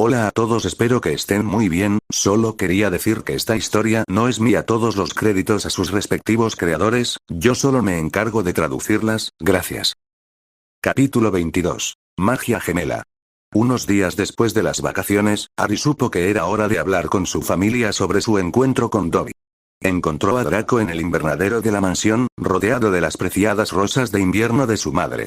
Hola a todos, espero que estén muy bien, solo quería decir que esta historia no es mía, todos los créditos a sus respectivos creadores, yo solo me encargo de traducirlas, gracias. Capítulo 22. Magia gemela. Unos días después de las vacaciones, Harry supo que era hora de hablar con su familia sobre su encuentro con Dobby. Encontró a Draco en el invernadero de la mansión, rodeado de las preciadas rosas de invierno de su madre.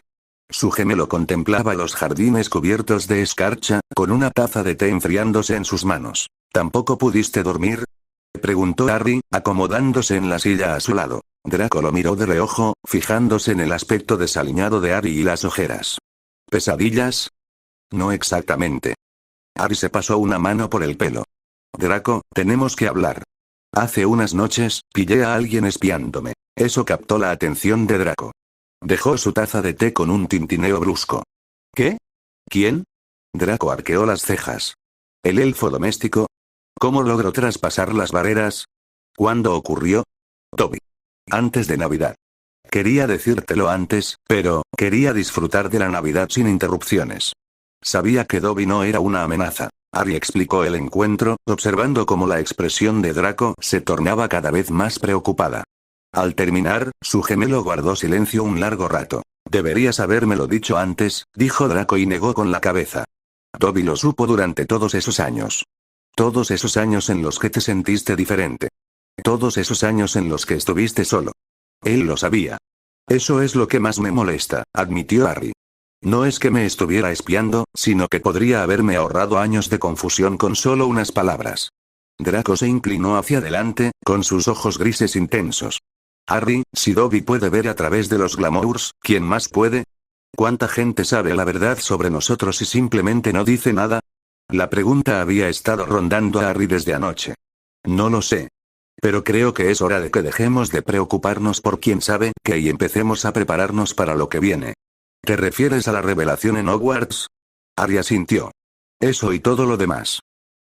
Su gemelo contemplaba los jardines cubiertos de escarcha, con una taza de té enfriándose en sus manos. ¿Tampoco pudiste dormir?, preguntó Harry, acomodándose en la silla a su lado. Draco lo miró de reojo, fijándose en el aspecto desaliñado de Harry y las ojeras. ¿Pesadillas? No exactamente. Harry se pasó una mano por el pelo. Draco, tenemos que hablar. Hace unas noches, pillé a alguien espiándome. Eso captó la atención de Draco. Dejó su taza de té con un tintineo brusco. ¿Qué? ¿Quién? Draco arqueó las cejas. ¿El elfo doméstico? ¿Cómo logró traspasar las barreras? ¿Cuándo ocurrió? Dobby. Antes de Navidad. Quería decírtelo antes, pero quería disfrutar de la Navidad sin interrupciones. Sabía que Dobby no era una amenaza. Harry explicó el encuentro, observando cómo la expresión de Draco se tornaba cada vez más preocupada. Al terminar, su gemelo guardó silencio un largo rato. Deberías habérmelo dicho antes, dijo Draco y negó con la cabeza. Dobby lo supo durante todos esos años. Todos esos años en los que te sentiste diferente. Todos esos años en los que estuviste solo. Él lo sabía. Eso es lo que más me molesta, admitió Harry. No es que me estuviera espiando, sino que podría haberme ahorrado años de confusión con solo unas palabras. Draco se inclinó hacia adelante, con sus ojos grises intensos. Harry, si Dobby puede ver a través de los glamours, ¿quién más puede? ¿Cuánta gente sabe la verdad sobre nosotros y simplemente no dice nada? La pregunta había estado rondando a Harry desde anoche. No lo sé. Pero creo que es hora de que dejemos de preocuparnos por quién sabe qué y empecemos a prepararnos para lo que viene. ¿Te refieres a la revelación en Hogwarts? Harry asintió. Eso y todo lo demás.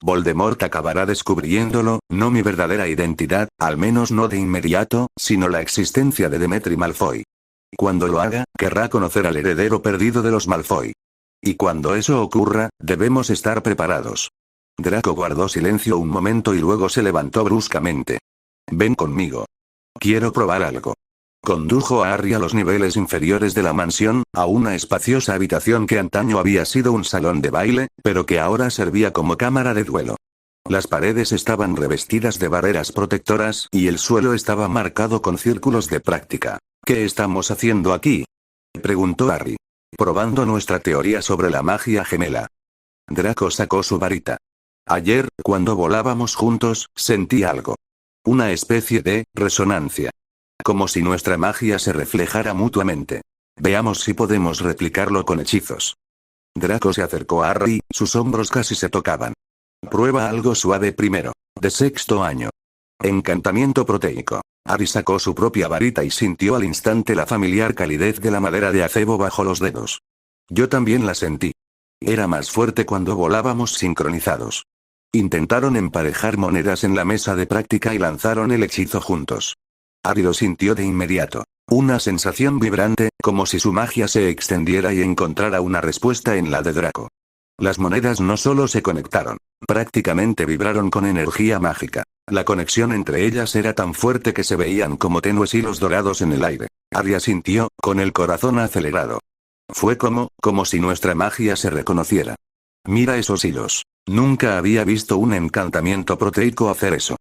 Voldemort acabará descubriéndolo, no mi verdadera identidad, al menos no de inmediato, sino la existencia de Demetri Malfoy. Cuando lo haga, querrá conocer al heredero perdido de los Malfoy. Y cuando eso ocurra, debemos estar preparados. Draco guardó silencio un momento y luego se levantó bruscamente. Ven conmigo. Quiero probar algo. Condujo a Harry a los niveles inferiores de la mansión, a una espaciosa habitación que antaño había sido un salón de baile, pero que ahora servía como cámara de duelo. Las paredes estaban revestidas de barreras protectoras y el suelo estaba marcado con círculos de práctica. ¿Qué estamos haciendo aquí?, preguntó Harry. Probando nuestra teoría sobre la magia gemela. Draco sacó su varita. Ayer, cuando volábamos juntos, sentí algo. Una especie de resonancia. Como si nuestra magia se reflejara mutuamente. Veamos si podemos replicarlo con hechizos. Draco se acercó a Harry, sus hombros casi se tocaban. Prueba algo suave primero. De sexto año. Encantamiento proteico. Harry sacó su propia varita y sintió al instante la familiar calidez de la madera de acebo bajo los dedos. Yo también la sentí. Era más fuerte cuando volábamos sincronizados. Intentaron emparejar monedas en la mesa de práctica y lanzaron el hechizo juntos. Harry lo sintió de inmediato. Una sensación vibrante, como si su magia se extendiera y encontrara una respuesta en la de Draco. Las monedas no solo se conectaron, prácticamente vibraron con energía mágica. La conexión entre ellas era tan fuerte que se veían como tenues hilos dorados en el aire. Harry asintió, con el corazón acelerado. Fue como si nuestra magia se reconociera. Mira esos hilos. Nunca había visto un encantamiento proteico hacer eso.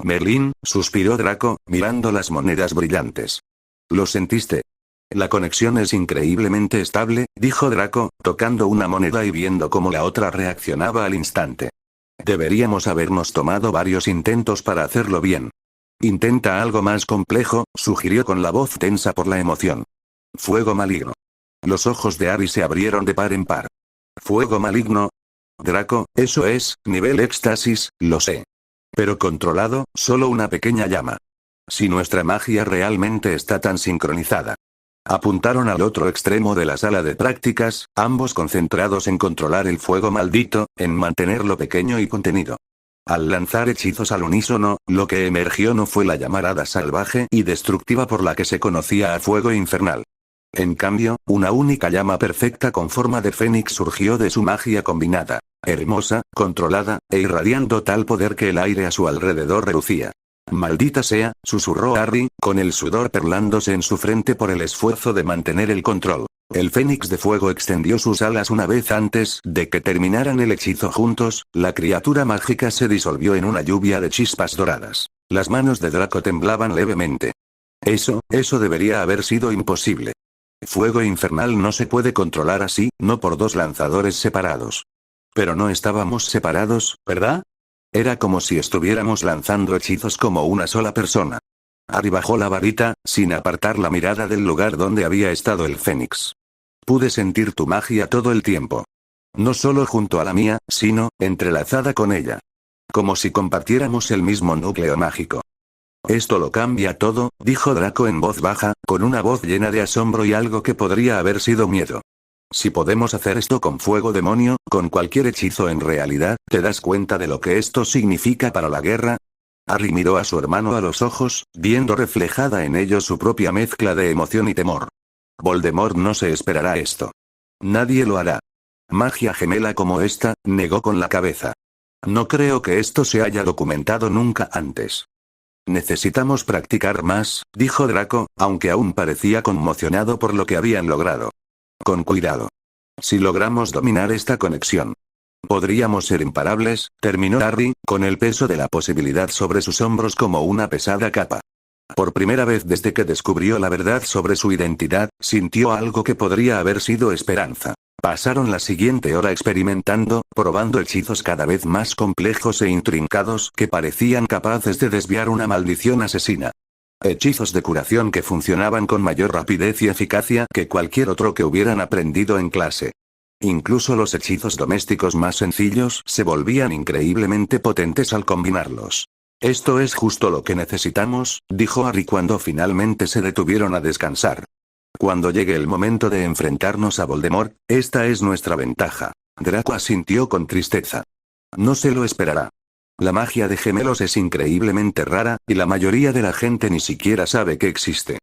Merlín, suspiró Draco, mirando las monedas brillantes. ¿Lo sentiste? La conexión es increíblemente estable, dijo Draco, tocando una moneda y viendo cómo la otra reaccionaba al instante. Deberíamos habernos tomado varios intentos para hacerlo bien. Intenta algo más complejo, sugirió con la voz tensa por la emoción. Fuego maligno. Los ojos de Harry se abrieron de par en par. ¿Fuego maligno? Draco, eso es, nivel éxtasis, lo sé. Pero controlado, solo una pequeña llama. Si nuestra magia realmente está tan sincronizada. Apuntaron al otro extremo de la sala de prácticas, ambos concentrados en controlar el fuego maldito, en mantenerlo pequeño y contenido. Al lanzar hechizos al unísono, lo que emergió no fue la llamarada salvaje y destructiva por la que se conocía a fuego infernal. En cambio, una única llama perfecta con forma de fénix surgió de su magia combinada. Hermosa, controlada, e irradiando tal poder que el aire a su alrededor relucía. «Maldita sea», susurró Harry, con el sudor perlándose en su frente por el esfuerzo de mantener el control. El fénix de fuego extendió sus alas una vez antes de que terminaran el hechizo juntos, la criatura mágica se disolvió en una lluvia de chispas doradas. Las manos de Draco temblaban levemente. Eso debería haber sido imposible. Fuego infernal no se puede controlar así, no por dos lanzadores separados. Pero no estábamos separados, ¿verdad? Era como si estuviéramos lanzando hechizos como una sola persona. Harry bajó la varita, sin apartar la mirada del lugar donde había estado el fénix. Pude sentir tu magia todo el tiempo. No solo junto a la mía, sino, entrelazada con ella. Como si compartiéramos el mismo núcleo mágico. Esto lo cambia todo, dijo Draco en voz baja, con una voz llena de asombro y algo que podría haber sido miedo. Si podemos hacer esto con fuego demonio, con cualquier hechizo en realidad, ¿te das cuenta de lo que esto significa para la guerra? Harry miró a su hermano a los ojos, viendo reflejada en ellos su propia mezcla de emoción y temor. Voldemort no se esperará esto. Nadie lo hará. Magia gemela como esta, negó con la cabeza. No creo que esto se haya documentado nunca antes. Necesitamos practicar más, dijo Draco, aunque aún parecía conmocionado por lo que habían logrado. Con cuidado. Si logramos dominar esta conexión, podríamos ser imparables, terminó Harry, con el peso de la posibilidad sobre sus hombros como una pesada capa. Por primera vez desde que descubrió la verdad sobre su identidad, sintió algo que podría haber sido esperanza. Pasaron la siguiente hora experimentando, probando hechizos cada vez más complejos e intrincados que parecían capaces de desviar una maldición asesina. Hechizos de curación que funcionaban con mayor rapidez y eficacia que cualquier otro que hubieran aprendido en clase. Incluso los hechizos domésticos más sencillos se volvían increíblemente potentes al combinarlos. Esto es justo lo que necesitamos, dijo Harry cuando finalmente se detuvieron a descansar. Cuando llegue el momento de enfrentarnos a Voldemort, esta es nuestra ventaja. Draco asintió con tristeza. No se lo esperará. La magia de gemelos es increíblemente rara, y la mayoría de la gente ni siquiera sabe que existe.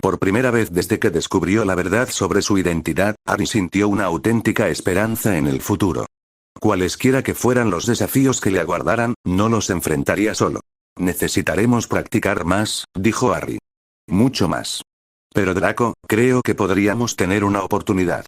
Por primera vez desde que descubrió la verdad sobre su identidad, Harry sintió una auténtica esperanza en el futuro. Cualesquiera que fueran los desafíos que le aguardaran, no los enfrentaría solo. Necesitaremos practicar más, dijo Harry. Mucho más. Pero Draco, creo que podríamos tener una oportunidad.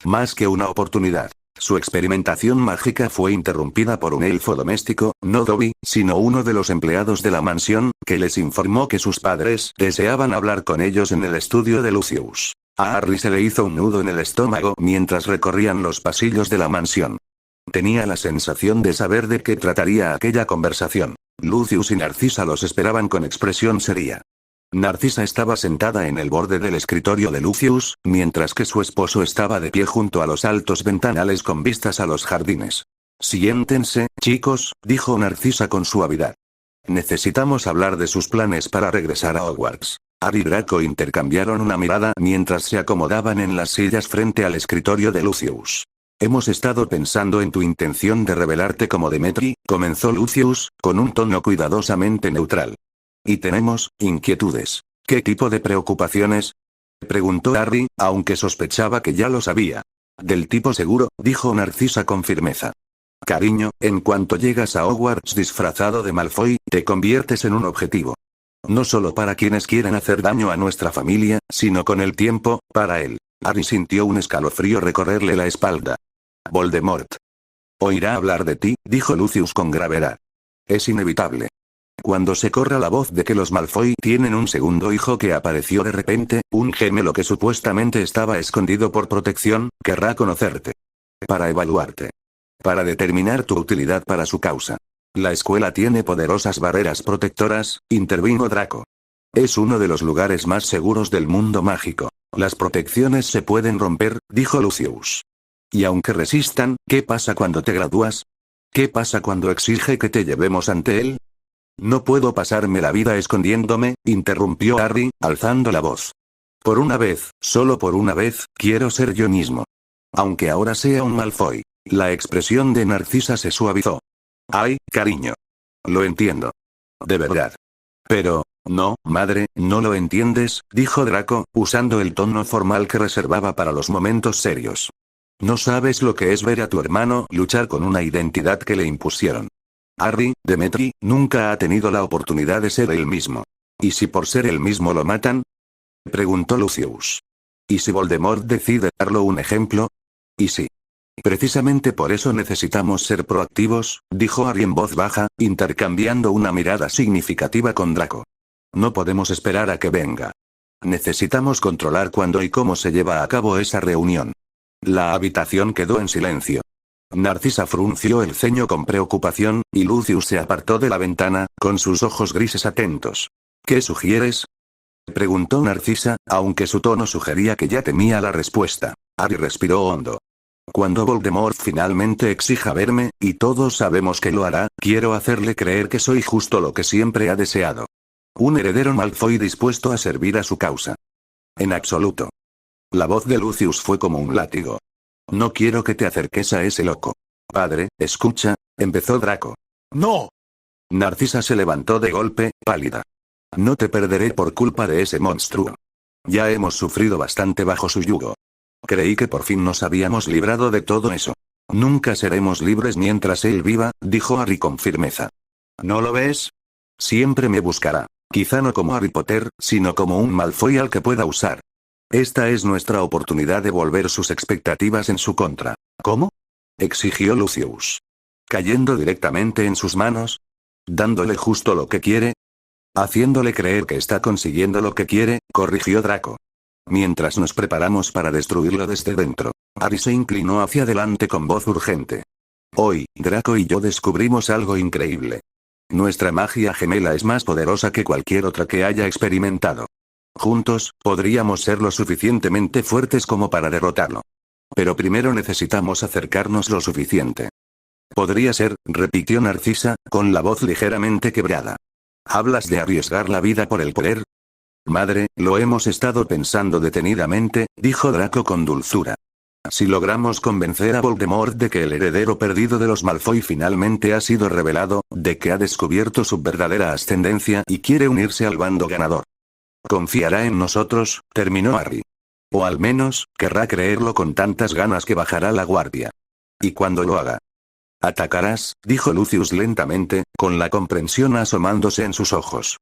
Más que una oportunidad. Su experimentación mágica fue interrumpida por un elfo doméstico, no Dobby, sino uno de los empleados de la mansión, que les informó que sus padres deseaban hablar con ellos en el estudio de Lucius. A Harry se le hizo un nudo en el estómago mientras recorrían los pasillos de la mansión. Tenía la sensación de saber de qué trataría aquella conversación. Lucius y Narcisa los esperaban con expresión seria. Narcisa estaba sentada en el borde del escritorio de Lucius, mientras que su esposo estaba de pie junto a los altos ventanales con vistas a los jardines. Siéntense, chicos, dijo Narcisa con suavidad. Necesitamos hablar de sus planes para regresar a Hogwarts. Harry y Draco intercambiaron una mirada mientras se acomodaban en las sillas frente al escritorio de Lucius. Hemos estado pensando en tu intención de rebelarte como Demetri, comenzó Lucius, con un tono cuidadosamente neutral. Y tenemos inquietudes. ¿Qué tipo de preocupaciones? Preguntó Harry, aunque sospechaba que ya lo sabía. Del tipo seguro, dijo Narcisa con firmeza. Cariño, en cuanto llegas a Hogwarts disfrazado de Malfoy, te conviertes en un objetivo. No solo para quienes quieren hacer daño a nuestra familia, sino con el tiempo, para él. Harry sintió un escalofrío recorrerle la espalda. Voldemort. Oirá hablar de ti, dijo Lucius con gravedad. Es inevitable. Cuando se corra la voz de que los Malfoy tienen un segundo hijo que apareció de repente, un gemelo que supuestamente estaba escondido por protección, querrá conocerte. Para evaluarte. Para determinar tu utilidad para su causa. La escuela tiene poderosas barreras protectoras, intervino Draco. Es uno de los lugares más seguros del mundo mágico. Las protecciones se pueden romper, dijo Lucius. Y aunque resistan, ¿qué pasa cuando te gradúas? ¿Qué pasa cuando exige que te llevemos ante él? No puedo pasarme la vida escondiéndome, interrumpió Harry, alzando la voz. Por una vez, solo por una vez, quiero ser yo mismo. Aunque ahora sea un Malfoy. La expresión de Narcisa se suavizó. Ay, cariño. Lo entiendo. De verdad. Pero, No, madre, no lo entiendes, dijo Draco, usando el tono formal que reservaba para los momentos serios. No sabes lo que es ver a tu hermano luchar con una identidad que le impusieron. Harry, Demetri, nunca ha tenido la oportunidad de ser él mismo. ¿Y si por ser él mismo lo matan? Preguntó Lucius. ¿Y si Voldemort decide darlo un ejemplo? ¿Y si? Precisamente por eso necesitamos ser proactivos, dijo Harry en voz baja, intercambiando una mirada significativa con Draco. No podemos esperar a que venga. Necesitamos controlar cuándo y cómo se lleva a cabo esa reunión. La habitación quedó en silencio. Narcisa frunció el ceño con preocupación, y Lucius se apartó de la ventana, con sus ojos grises atentos. ¿Qué sugieres? Preguntó Narcisa, aunque su tono sugería que ya temía la respuesta. Harry respiró hondo. Cuando Voldemort finalmente exija verme, y todos sabemos que lo hará, quiero hacerle creer que soy justo lo que siempre ha deseado. Un heredero Malfoy dispuesto a servir a su causa. En absoluto. La voz de Lucius fue como un látigo. No quiero que te acerques a ese loco. Padre, escucha, empezó Draco. ¡No! Narcisa se levantó de golpe, pálida. No te perderé por culpa de ese monstruo. Ya hemos sufrido bastante bajo su yugo. Creí que por fin nos habíamos librado de todo eso. Nunca seremos libres mientras él viva, dijo Harry con firmeza. ¿No lo ves? Siempre me buscará. Quizá no como Harry Potter, sino como un Malfoy al que pueda usar. Esta es nuestra oportunidad de volver sus expectativas en su contra. ¿Cómo? Exigió Lucius. Cayendo directamente en sus manos. Dándole justo lo que quiere. Haciéndole creer que está consiguiendo lo que quiere, corrigió Draco. Mientras nos preparamos para destruirlo desde dentro. Harry se inclinó hacia adelante con voz urgente. Hoy, Draco y yo descubrimos algo increíble. Nuestra magia gemela es más poderosa que cualquier otra que haya experimentado. Juntos, podríamos ser lo suficientemente fuertes como para derrotarlo. Pero primero necesitamos acercarnos lo suficiente. Podría ser, repitió Narcisa, con la voz ligeramente quebrada. ¿Hablas de arriesgar la vida por el poder? Madre, lo hemos estado pensando detenidamente, dijo Draco con dulzura. Si logramos convencer a Voldemort de que el heredero perdido de los Malfoy finalmente ha sido revelado, de que ha descubierto su verdadera ascendencia y quiere unirse al bando ganador. Confiará en nosotros, terminó Harry. O al menos, querrá creerlo con tantas ganas que bajará la guardia. Y cuando lo haga. Atacarás, dijo Lucius lentamente, con la comprensión asomándose en sus ojos.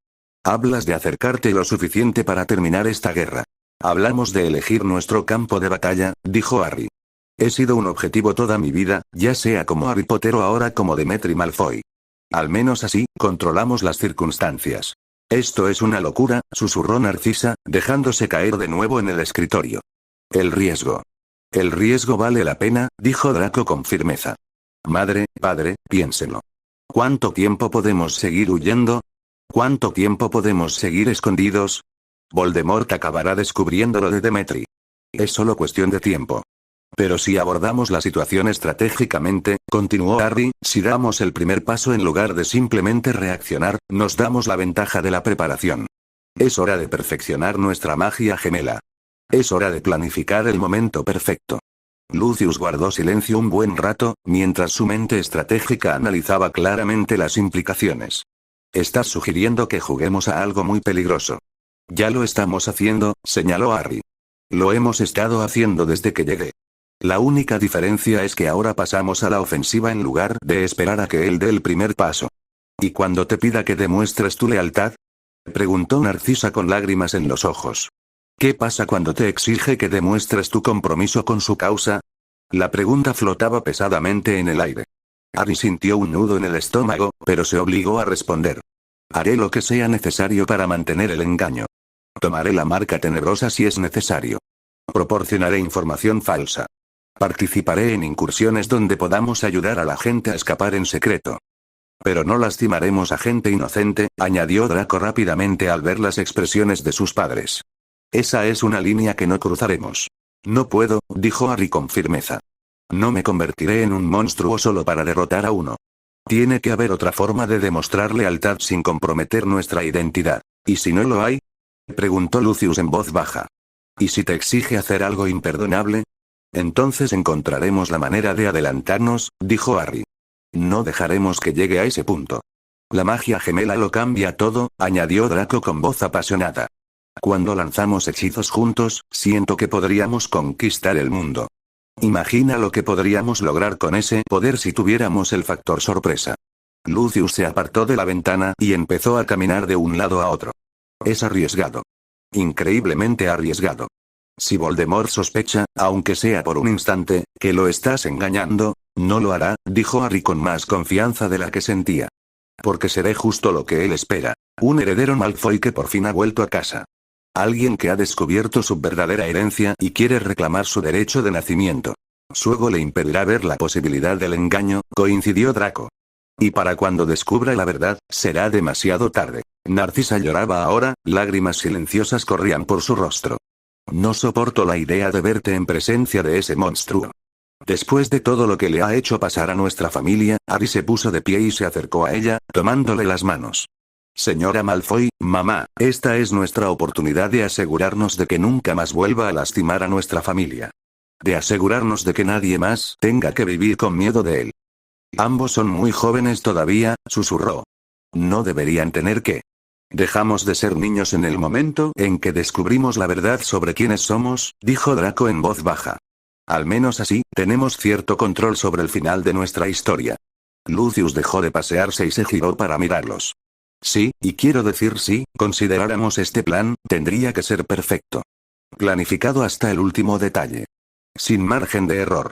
Hablas de acercarte lo suficiente para terminar esta guerra. Hablamos de elegir nuestro campo de batalla, dijo Harry. He sido un objetivo toda mi vida, ya sea como Harry Potter o ahora como Demetri Malfoy. Al menos así, controlamos las circunstancias. Esto es una locura, susurró Narcisa, dejándose caer de nuevo en el escritorio. El riesgo. El riesgo vale la pena, dijo Draco con firmeza. Madre, padre, piénselo. ¿Cuánto tiempo podemos seguir huyendo? ¿Cuánto tiempo podemos seguir escondidos? Voldemort acabará descubriendo lo de Demetri. Es solo cuestión de tiempo. Pero si abordamos la situación estratégicamente, continuó Harry, si damos el primer paso en lugar de simplemente reaccionar, nos damos la ventaja de la preparación. Es hora de perfeccionar nuestra magia gemela. Es hora de planificar el momento perfecto. Lucius guardó silencio un buen rato, mientras su mente estratégica analizaba claramente las implicaciones. Estás sugiriendo que juguemos a algo muy peligroso. Ya lo estamos haciendo, señaló Harry. Lo hemos estado haciendo desde que llegué. La única diferencia es que ahora pasamos a la ofensiva en lugar de esperar a que él dé el primer paso. ¿Y cuando te pida que demuestres tu lealtad? Preguntó Narcisa con lágrimas en los ojos. ¿Qué pasa cuando te exige que demuestres tu compromiso con su causa? La pregunta flotaba pesadamente en el aire. Harry sintió un nudo en el estómago, pero se obligó a responder. Haré lo que sea necesario para mantener el engaño. Tomaré la marca tenebrosa si es necesario. Proporcionaré información falsa. Participaré en incursiones donde podamos ayudar a la gente a escapar en secreto. Pero no lastimaremos a gente inocente, añadió Draco rápidamente al ver las expresiones de sus padres. Esa es una línea que no cruzaremos. No puedo, dijo Harry con firmeza. No me convertiré en un monstruo solo para derrotar a uno. Tiene que haber otra forma de demostrar lealtad sin comprometer nuestra identidad. ¿Y si no lo hay? Preguntó Lucius en voz baja. ¿Y si te exige hacer algo imperdonable? Entonces encontraremos la manera de adelantarnos, dijo Harry. No dejaremos que llegue a ese punto. La magia gemela lo cambia todo, añadió Draco con voz apasionada. Cuando lanzamos hechizos juntos, siento que podríamos conquistar el mundo. Imagina lo que podríamos lograr con ese poder si tuviéramos el factor sorpresa. Lucius se apartó de la ventana y empezó a caminar de un lado a otro. Es arriesgado. Increíblemente arriesgado. Si Voldemort sospecha, aunque sea por un instante, que lo estás engañando, no lo hará, dijo Harry con más confianza de la que sentía. Porque seré justo lo que él espera. Un heredero Malfoy que por fin ha vuelto a casa. Alguien que ha descubierto su verdadera herencia y quiere reclamar su derecho de nacimiento. Su ego le impedirá ver la posibilidad del engaño, coincidió Draco. Y para cuando descubra la verdad, será demasiado tarde. Narcisa lloraba ahora, lágrimas silenciosas corrían por su rostro. No soporto la idea de verte en presencia de ese monstruo. Después de todo lo que le ha hecho pasar a nuestra familia, Harry se puso de pie y se acercó a ella, tomándole las manos. Señora Malfoy, mamá, esta es nuestra oportunidad de asegurarnos de que nunca más vuelva a lastimar a nuestra familia. De asegurarnos de que nadie más tenga que vivir con miedo de él. Ambos son muy jóvenes todavía, susurró. No deberían tener que. Dejamos de ser niños en el momento en que descubrimos la verdad sobre quiénes somos, dijo Draco en voz baja. Al menos así, tenemos cierto control sobre el final de nuestra historia. Lucius dejó de pasearse y se giró para mirarlos. Sí, y quiero decir si consideráramos este plan, tendría que ser perfecto. Planificado hasta el último detalle. Sin margen de error.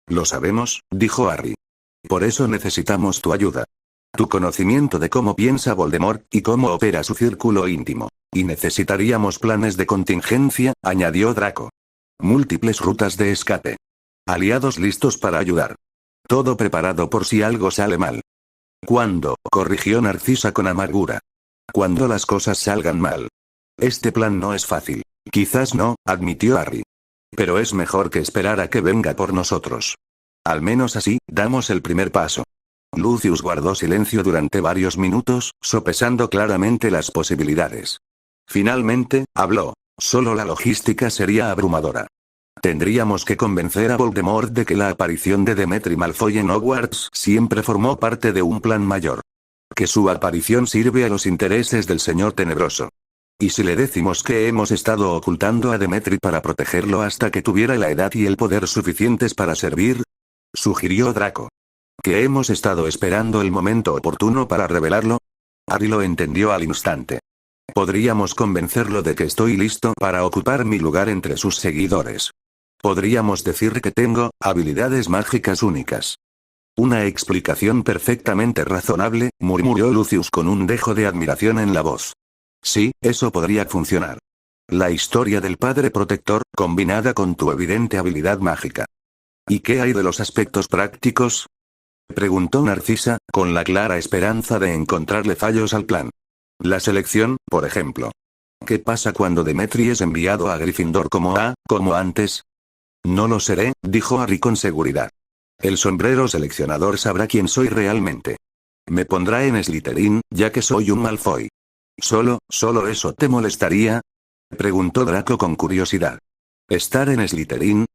Lo sabemos, dijo Harry. Por eso necesitamos tu ayuda. Tu conocimiento de cómo piensa Voldemort, y cómo opera su círculo íntimo. Y necesitaríamos planes de contingencia, añadió Draco. Múltiples rutas de escape. Aliados listos para ayudar. Todo preparado por si algo sale mal. ¿Cuándo? Corrigió Narcisa con amargura. Cuando las cosas salgan mal. Este plan no es fácil. Quizás no, admitió Harry. Pero es mejor que esperar a que venga por nosotros. Al menos así, damos el primer paso. Lucius guardó silencio durante varios minutos, sopesando claramente las posibilidades. Finalmente, habló. Solo la logística sería abrumadora. Tendríamos que convencer a Voldemort de que la aparición de Demetri Malfoy en Hogwarts siempre formó parte de un plan mayor. Que su aparición sirve a los intereses del Señor Tenebroso. ¿Y si le decimos que hemos estado ocultando a Demetri para protegerlo hasta que tuviera la edad y el poder suficientes para servir? Sugirió Draco. ¿Que hemos estado esperando el momento oportuno para revelarlo? Harry lo entendió al instante. Podríamos convencerlo de que estoy listo para ocupar mi lugar entre sus seguidores. Podríamos decir que tengo habilidades mágicas únicas. Una explicación perfectamente razonable, murmuró Lucius con un dejo de admiración en la voz. Sí, eso podría funcionar. La historia del Padre Protector, combinada con tu evidente habilidad mágica. ¿Y qué hay de los aspectos prácticos? Preguntó Narcisa, con la clara esperanza de encontrarle fallos al plan. La selección, por ejemplo. ¿Qué pasa cuando Demetri es enviado a Gryffindor como antes? No lo seré, dijo Harry con seguridad. El sombrero seleccionador sabrá quién soy realmente. Me pondrá en Slytherin, ya que soy un Malfoy. ¿Solo eso te molestaría? Preguntó Draco con curiosidad. ¿Estar en Slytherin?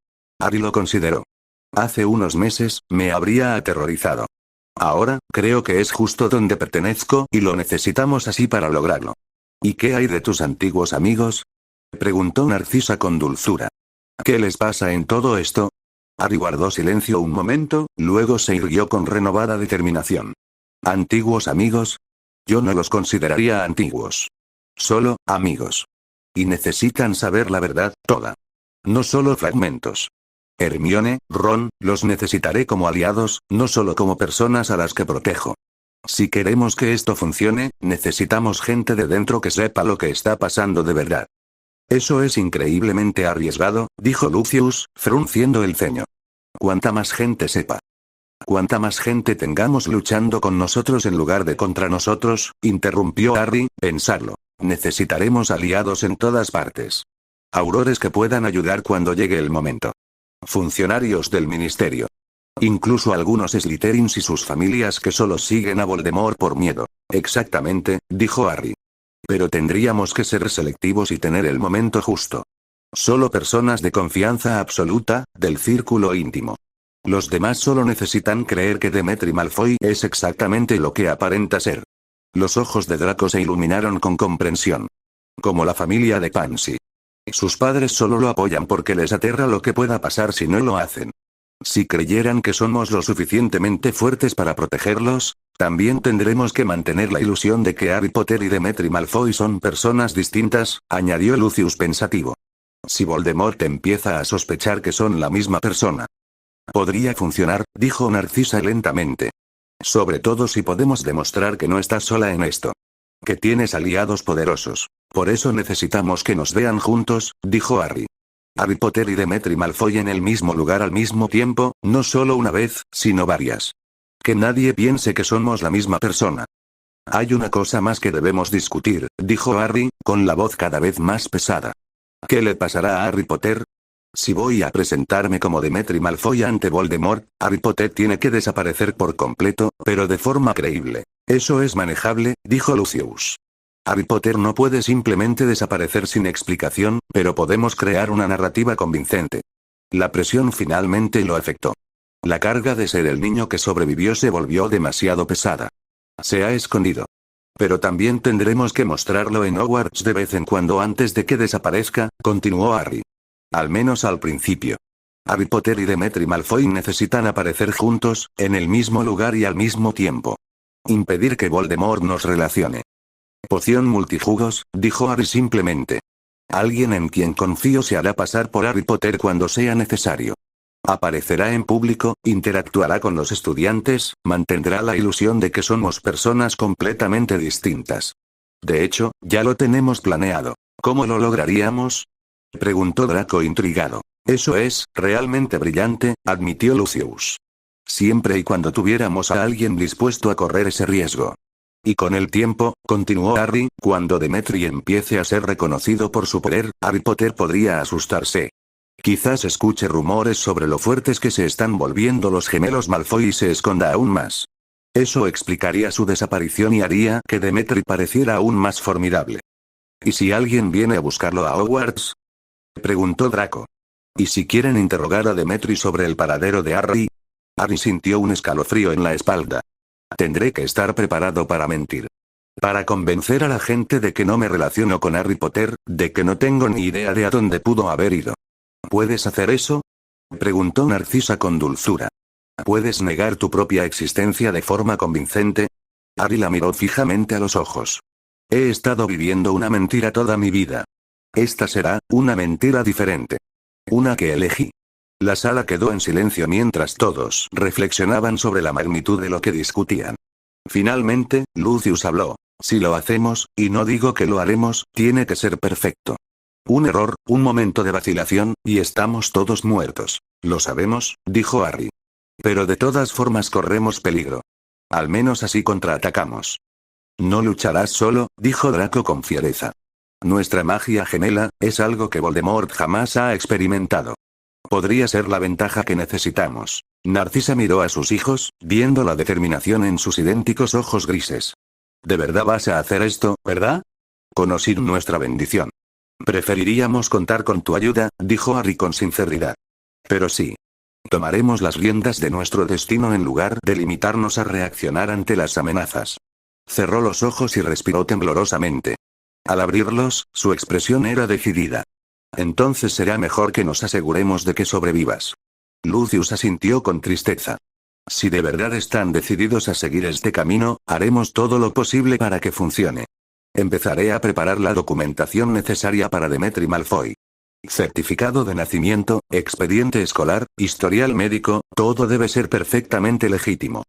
Harry lo consideró. Hace unos meses, me habría aterrorizado. Ahora, creo que es justo donde pertenezco y lo necesitamos así para lograrlo. ¿Y qué hay de tus antiguos amigos? Preguntó Narcisa con dulzura. ¿Qué les pasa en todo esto? Harry guardó silencio un momento, luego se irguió con renovada determinación. ¿Antiguos amigos? Yo no los consideraría antiguos. Solo, amigos. Y necesitan saber la verdad, toda. No solo fragmentos. Hermione, Ron, los necesitaré como aliados, no solo como personas a las que protejo. Si queremos que esto funcione, necesitamos gente de dentro que sepa lo que está pasando de verdad. Eso es increíblemente arriesgado, dijo Lucius, frunciendo el ceño. Cuanta más gente sepa. Cuanta más gente tengamos luchando con nosotros en lugar de contra nosotros, interrumpió Harry, pensarlo. Necesitaremos aliados en todas partes. Aurores que puedan ayudar cuando llegue el momento. Funcionarios del ministerio. Incluso algunos Slytherins y sus familias que solo siguen a Voldemort por miedo. Exactamente, dijo Harry. Pero tendríamos que ser selectivos y tener el momento justo. Solo personas de confianza absoluta, del círculo íntimo. Los demás solo necesitan creer que Demetri Malfoy es exactamente lo que aparenta ser. Los ojos de Draco se iluminaron con comprensión. Como la familia de Pansy. Sus padres solo lo apoyan porque les aterra lo que pueda pasar si no lo hacen. Si creyeran que somos lo suficientemente fuertes para protegerlos, también tendremos que mantener la ilusión de que Harry Potter y Demetri Malfoy son personas distintas, añadió Lucius pensativo. Si Voldemort empieza a sospechar que son la misma persona. Podría funcionar, dijo Narcisa lentamente. Sobre todo si podemos demostrar que no estás sola en esto. Que tienes aliados poderosos. Por eso necesitamos que nos vean juntos, dijo Harry. Harry Potter y Demetri Malfoy en el mismo lugar al mismo tiempo, no solo una vez, sino varias. Que nadie piense que somos la misma persona. Hay una cosa más que debemos discutir, dijo Harry, con la voz cada vez más pesada. ¿Qué le pasará a Harry Potter? Si voy a presentarme como Demetri Malfoy ante Voldemort, Harry Potter tiene que desaparecer por completo, pero de forma creíble. Eso es manejable, dijo Lucius. Harry Potter no puede simplemente desaparecer sin explicación, pero podemos crear una narrativa convincente. La presión finalmente lo afectó. La carga de ser el niño que sobrevivió se volvió demasiado pesada. Se ha escondido. Pero también tendremos que mostrarlo en Hogwarts de vez en cuando antes de que desaparezca, continuó Harry. Al menos al principio. Harry Potter y Demetri Malfoy necesitan aparecer juntos, en el mismo lugar y al mismo tiempo. Impedir que Voldemort nos relacione. Poción multijugos, dijo Harry simplemente. Alguien en quien confío se hará pasar por Harry Potter cuando sea necesario. Aparecerá en público, interactuará con los estudiantes, mantendrá la ilusión de que somos personas completamente distintas. De hecho, ya lo tenemos planeado. ¿Cómo lo lograríamos? Preguntó Draco intrigado. Eso es, realmente brillante, admitió Lucius. Siempre y cuando tuviéramos a alguien dispuesto a correr ese riesgo. Y con el tiempo, continuó Harry, cuando Demetri empiece a ser reconocido por su poder, Harry Potter podría asustarse. Quizás escuche rumores sobre lo fuertes que se están volviendo los gemelos Malfoy y se esconda aún más. Eso explicaría su desaparición y haría que Demetri pareciera aún más formidable. ¿Y si alguien viene a buscarlo a Hogwarts? Preguntó Draco. ¿Y si quieren interrogar a Demetri sobre el paradero de Harry? Harry sintió un escalofrío en la espalda. Tendré que estar preparado para mentir. Para convencer a la gente de que no me relaciono con Harry Potter, de que no tengo ni idea de a dónde pudo haber ido. ¿Puedes hacer eso? Preguntó Narcisa con dulzura. ¿Puedes negar tu propia existencia de forma convincente? Harry la miró fijamente a los ojos. He estado viviendo una mentira toda mi vida. Esta será, una mentira diferente. Una que elegí. La sala quedó en silencio mientras todos reflexionaban sobre la magnitud de lo que discutían. Finalmente, Lucius habló. Si lo hacemos, y no digo que lo haremos, tiene que ser perfecto. Un error, un momento de vacilación, y estamos todos muertos. Lo sabemos, dijo Harry. Pero de todas formas corremos peligro. Al menos así contraatacamos. No lucharás solo, dijo Draco con fiereza. Nuestra magia gemela, es algo que Voldemort jamás ha experimentado. Podría ser la ventaja que necesitamos. Narcisa miró a sus hijos, viendo la determinación en sus idénticos ojos grises. ¿De verdad vas a hacer esto, verdad? Conocer nuestra bendición. Preferiríamos contar con tu ayuda, dijo Harry con sinceridad. Pero sí. Tomaremos las riendas de nuestro destino en lugar de limitarnos a reaccionar ante las amenazas. Cerró los ojos y respiró temblorosamente. Al abrirlos, su expresión era decidida. Entonces será mejor que nos aseguremos de que sobrevivas. Lucius asintió con tristeza. Si de verdad están decididos a seguir este camino, haremos todo lo posible para que funcione. Empezaré a preparar la documentación necesaria para Demetri Malfoy. Certificado de nacimiento, expediente escolar, historial médico, todo debe ser perfectamente legítimo.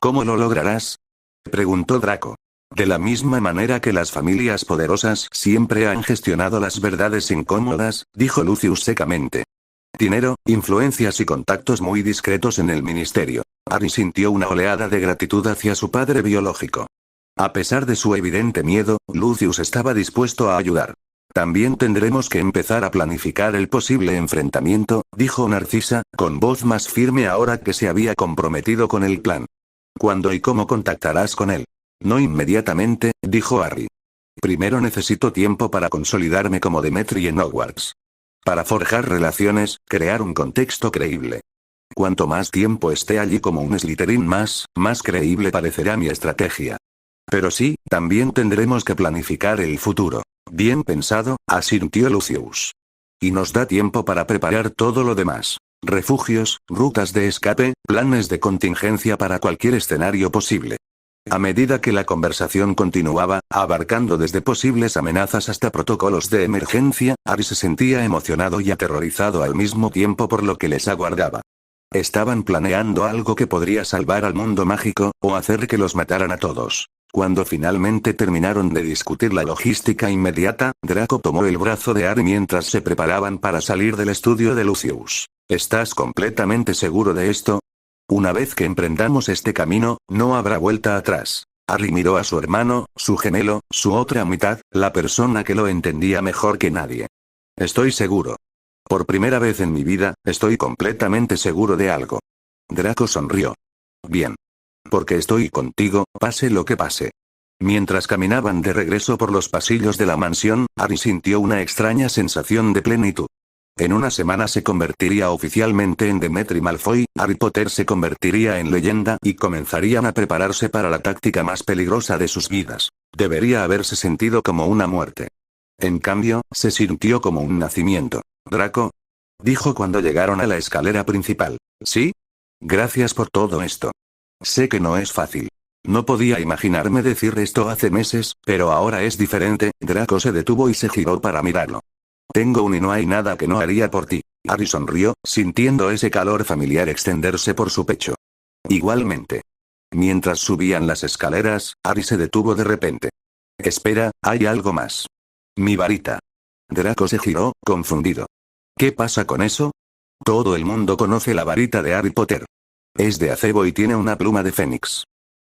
¿Cómo lo lograrás? Preguntó Draco. De la misma manera que las familias poderosas siempre han gestionado las verdades incómodas, dijo Lucius secamente. Dinero, influencias y contactos muy discretos en el ministerio. Harry sintió una oleada de gratitud hacia su padre biológico. A pesar de su evidente miedo, Lucius estaba dispuesto a ayudar. También tendremos que empezar a planificar el posible enfrentamiento, dijo Narcisa, con voz más firme ahora que se había comprometido con el plan. ¿Cuándo y cómo contactarás con él? No inmediatamente, dijo Harry. Primero necesito tiempo para consolidarme como Demetri en Hogwarts. Para forjar relaciones, crear un contexto creíble. Cuanto más tiempo esté allí como un Slytherin más creíble parecerá mi estrategia. Pero sí, también tendremos que planificar el futuro. Bien pensado, asintió Lucius. Y nos da tiempo para preparar todo lo demás. Refugios, rutas de escape, planes de contingencia para cualquier escenario posible. A medida que la conversación continuaba, abarcando desde posibles amenazas hasta protocolos de emergencia, Harry se sentía emocionado y aterrorizado al mismo tiempo por lo que les aguardaba. Estaban planeando algo que podría salvar al mundo mágico, o hacer que los mataran a todos. Cuando finalmente terminaron de discutir la logística inmediata, Draco tomó el brazo de Harry mientras se preparaban para salir del estudio de Lucius. ¿Estás completamente seguro de esto? Una vez que emprendamos este camino, no habrá vuelta atrás. Harry miró a su hermano, su gemelo, su otra mitad, la persona que lo entendía mejor que nadie. Estoy seguro. Por primera vez en mi vida, estoy completamente seguro de algo. Draco sonrió. Bien. Porque estoy contigo, pase lo que pase. Mientras caminaban de regreso por los pasillos de la mansión, Harry sintió una extraña sensación de plenitud. En una semana se convertiría oficialmente en Demetri Malfoy, Harry Potter se convertiría en leyenda y comenzarían a prepararse para la táctica más peligrosa de sus vidas. Debería haberse sentido como una muerte. En cambio, se sintió como un nacimiento. «Draco», dijo cuando llegaron a la escalera principal. «¿Sí? Gracias por todo esto. Sé que no es fácil. No podía imaginarme decir esto hace meses, pero ahora es diferente». Draco se detuvo y se giró para mirarlo. «Tengo un y no hay nada que no haría por ti». Harry sonrió, sintiendo ese calor familiar extenderse por su pecho. Igualmente. Mientras subían las escaleras, Harry se detuvo de repente. «Espera, hay algo más. Mi varita». Draco se giró, confundido. «¿Qué pasa con eso?» Todo el mundo conoce la varita de Harry Potter. Es de acebo y tiene una pluma de fénix.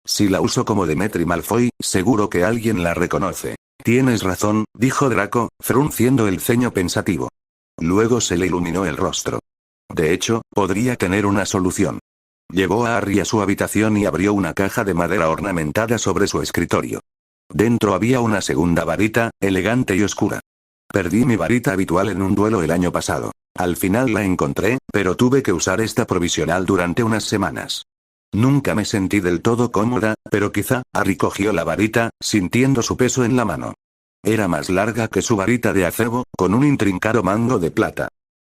Si la uso como Demetri Malfoy, seguro que alguien la reconoce. Tienes razón, dijo Draco, frunciendo el ceño pensativo. Luego se le iluminó el rostro. De hecho, podría tener una solución. Llevó a Harry a su habitación y abrió una caja de madera ornamentada sobre su escritorio. Dentro había una segunda varita, elegante y oscura. Perdí mi varita habitual en un duelo el año pasado. Al final la encontré, pero tuve que usar esta provisional durante unas semanas. Nunca me sentí del todo cómoda, pero quizá. Harry cogió la varita, sintiendo su peso en la mano. Era más larga que su varita de acebo, con un intrincado mango de plata.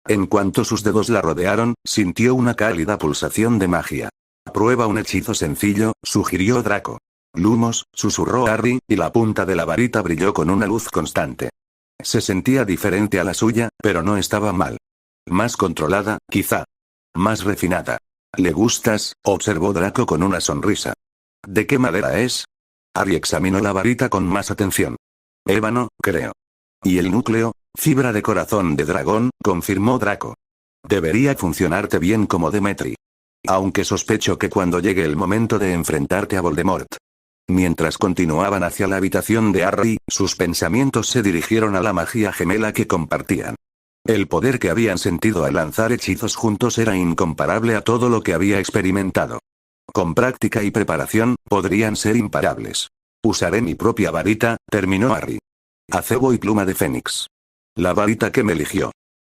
En cuanto sus dedos la rodearon, sintió una cálida pulsación de magia. «Prueba un hechizo sencillo», sugirió Draco. «Lumos», susurró Harry, y la punta de la varita brilló con una luz constante. Se sentía diferente a la suya, pero no estaba mal. Más controlada, quizá. Más refinada. «¿Le gustas?», observó Draco con una sonrisa. «¿De qué madera es?». Harry examinó la varita con más atención. «Ébano, creo». «¿Y el núcleo?». «Fibra de corazón de dragón», confirmó Draco. «Debería funcionarte bien como Demetri. Aunque sospecho que cuando llegue el momento de enfrentarte a Voldemort». Mientras continuaban hacia la habitación de Harry, sus pensamientos se dirigieron a la magia gemela que compartían. El poder que habían sentido al lanzar hechizos juntos era incomparable a todo lo que había experimentado. Con práctica y preparación, podrían ser imparables. «Usaré mi propia varita», terminó Harry. «Acebo y pluma de fénix. La varita que me eligió.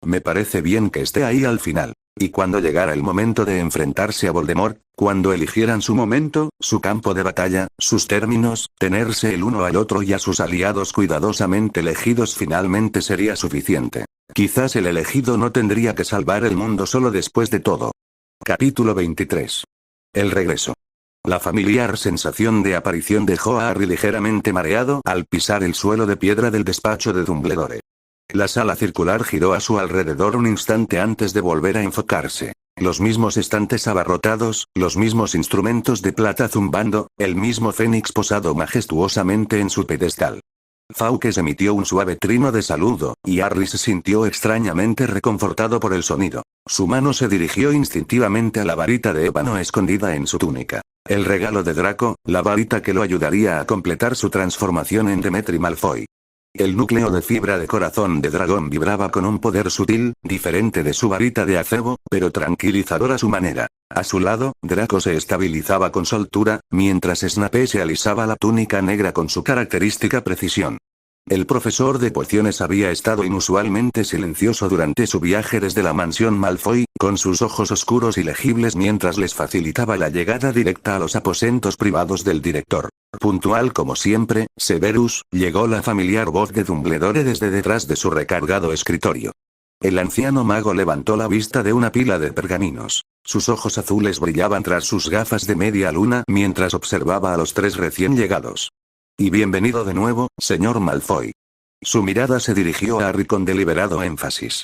Me parece bien que esté ahí al final. Y cuando llegara el momento de enfrentarse a Voldemort, cuando eligieran su momento, su campo de batalla, sus términos, tenerse el uno al otro y a sus aliados cuidadosamente elegidos finalmente sería suficiente. Quizás el elegido no tendría que salvar el mundo solo después de todo». Capítulo 23. El regreso. La familiar sensación de aparición dejó a Harry ligeramente mareado al pisar el suelo de piedra del despacho de Dumbledore. La sala circular giró a su alrededor un instante antes de volver a enfocarse. Los mismos estantes abarrotados, los mismos instrumentos de plata zumbando, el mismo fénix posado majestuosamente en su pedestal. Fawkes emitió un suave trino de saludo, y Harry se sintió extrañamente reconfortado por el sonido. Su mano se dirigió instintivamente a la varita de ébano escondida en su túnica. El regalo de Draco, la varita que lo ayudaría a completar su transformación en Demetri Malfoy. El núcleo de fibra de corazón de dragón vibraba con un poder sutil, diferente de su varita de acebo, pero tranquilizador a su manera. A su lado, Draco se estabilizaba con soltura, mientras Snape se alisaba la túnica negra con su característica precisión. El profesor de pociones había estado inusualmente silencioso durante su viaje desde la mansión Malfoy, con sus ojos oscuros y legibles mientras les facilitaba la llegada directa a los aposentos privados del director. Puntual como siempre, Severus, llegó la familiar voz de Dumbledore desde detrás de su recargado escritorio. El anciano mago levantó la vista de una pila de pergaminos. Sus ojos azules brillaban tras sus gafas de media luna mientras observaba a los tres recién llegados. Y bienvenido de nuevo, señor Malfoy. Su mirada se dirigió a Harry con deliberado énfasis.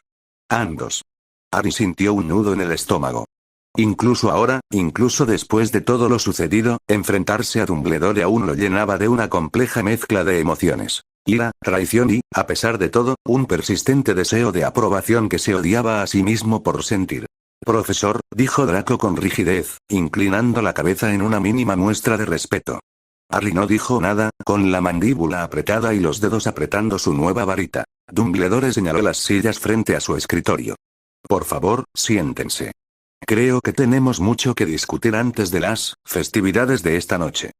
Ambos. Harry sintió un nudo en el estómago. Incluso ahora, incluso después de todo lo sucedido, enfrentarse a Dumbledore aún lo llenaba de una compleja mezcla de emociones. Ira, traición y, a pesar de todo, un persistente deseo de aprobación que se odiaba a sí mismo por sentir. Profesor, dijo Draco con rigidez, inclinando la cabeza en una mínima muestra de respeto. Harry no dijo nada, con la mandíbula apretada y los dedos apretando su nueva varita. Dumbledore señaló las sillas frente a su escritorio. Por favor, siéntense. Creo que tenemos mucho que discutir antes de las festividades de esta noche.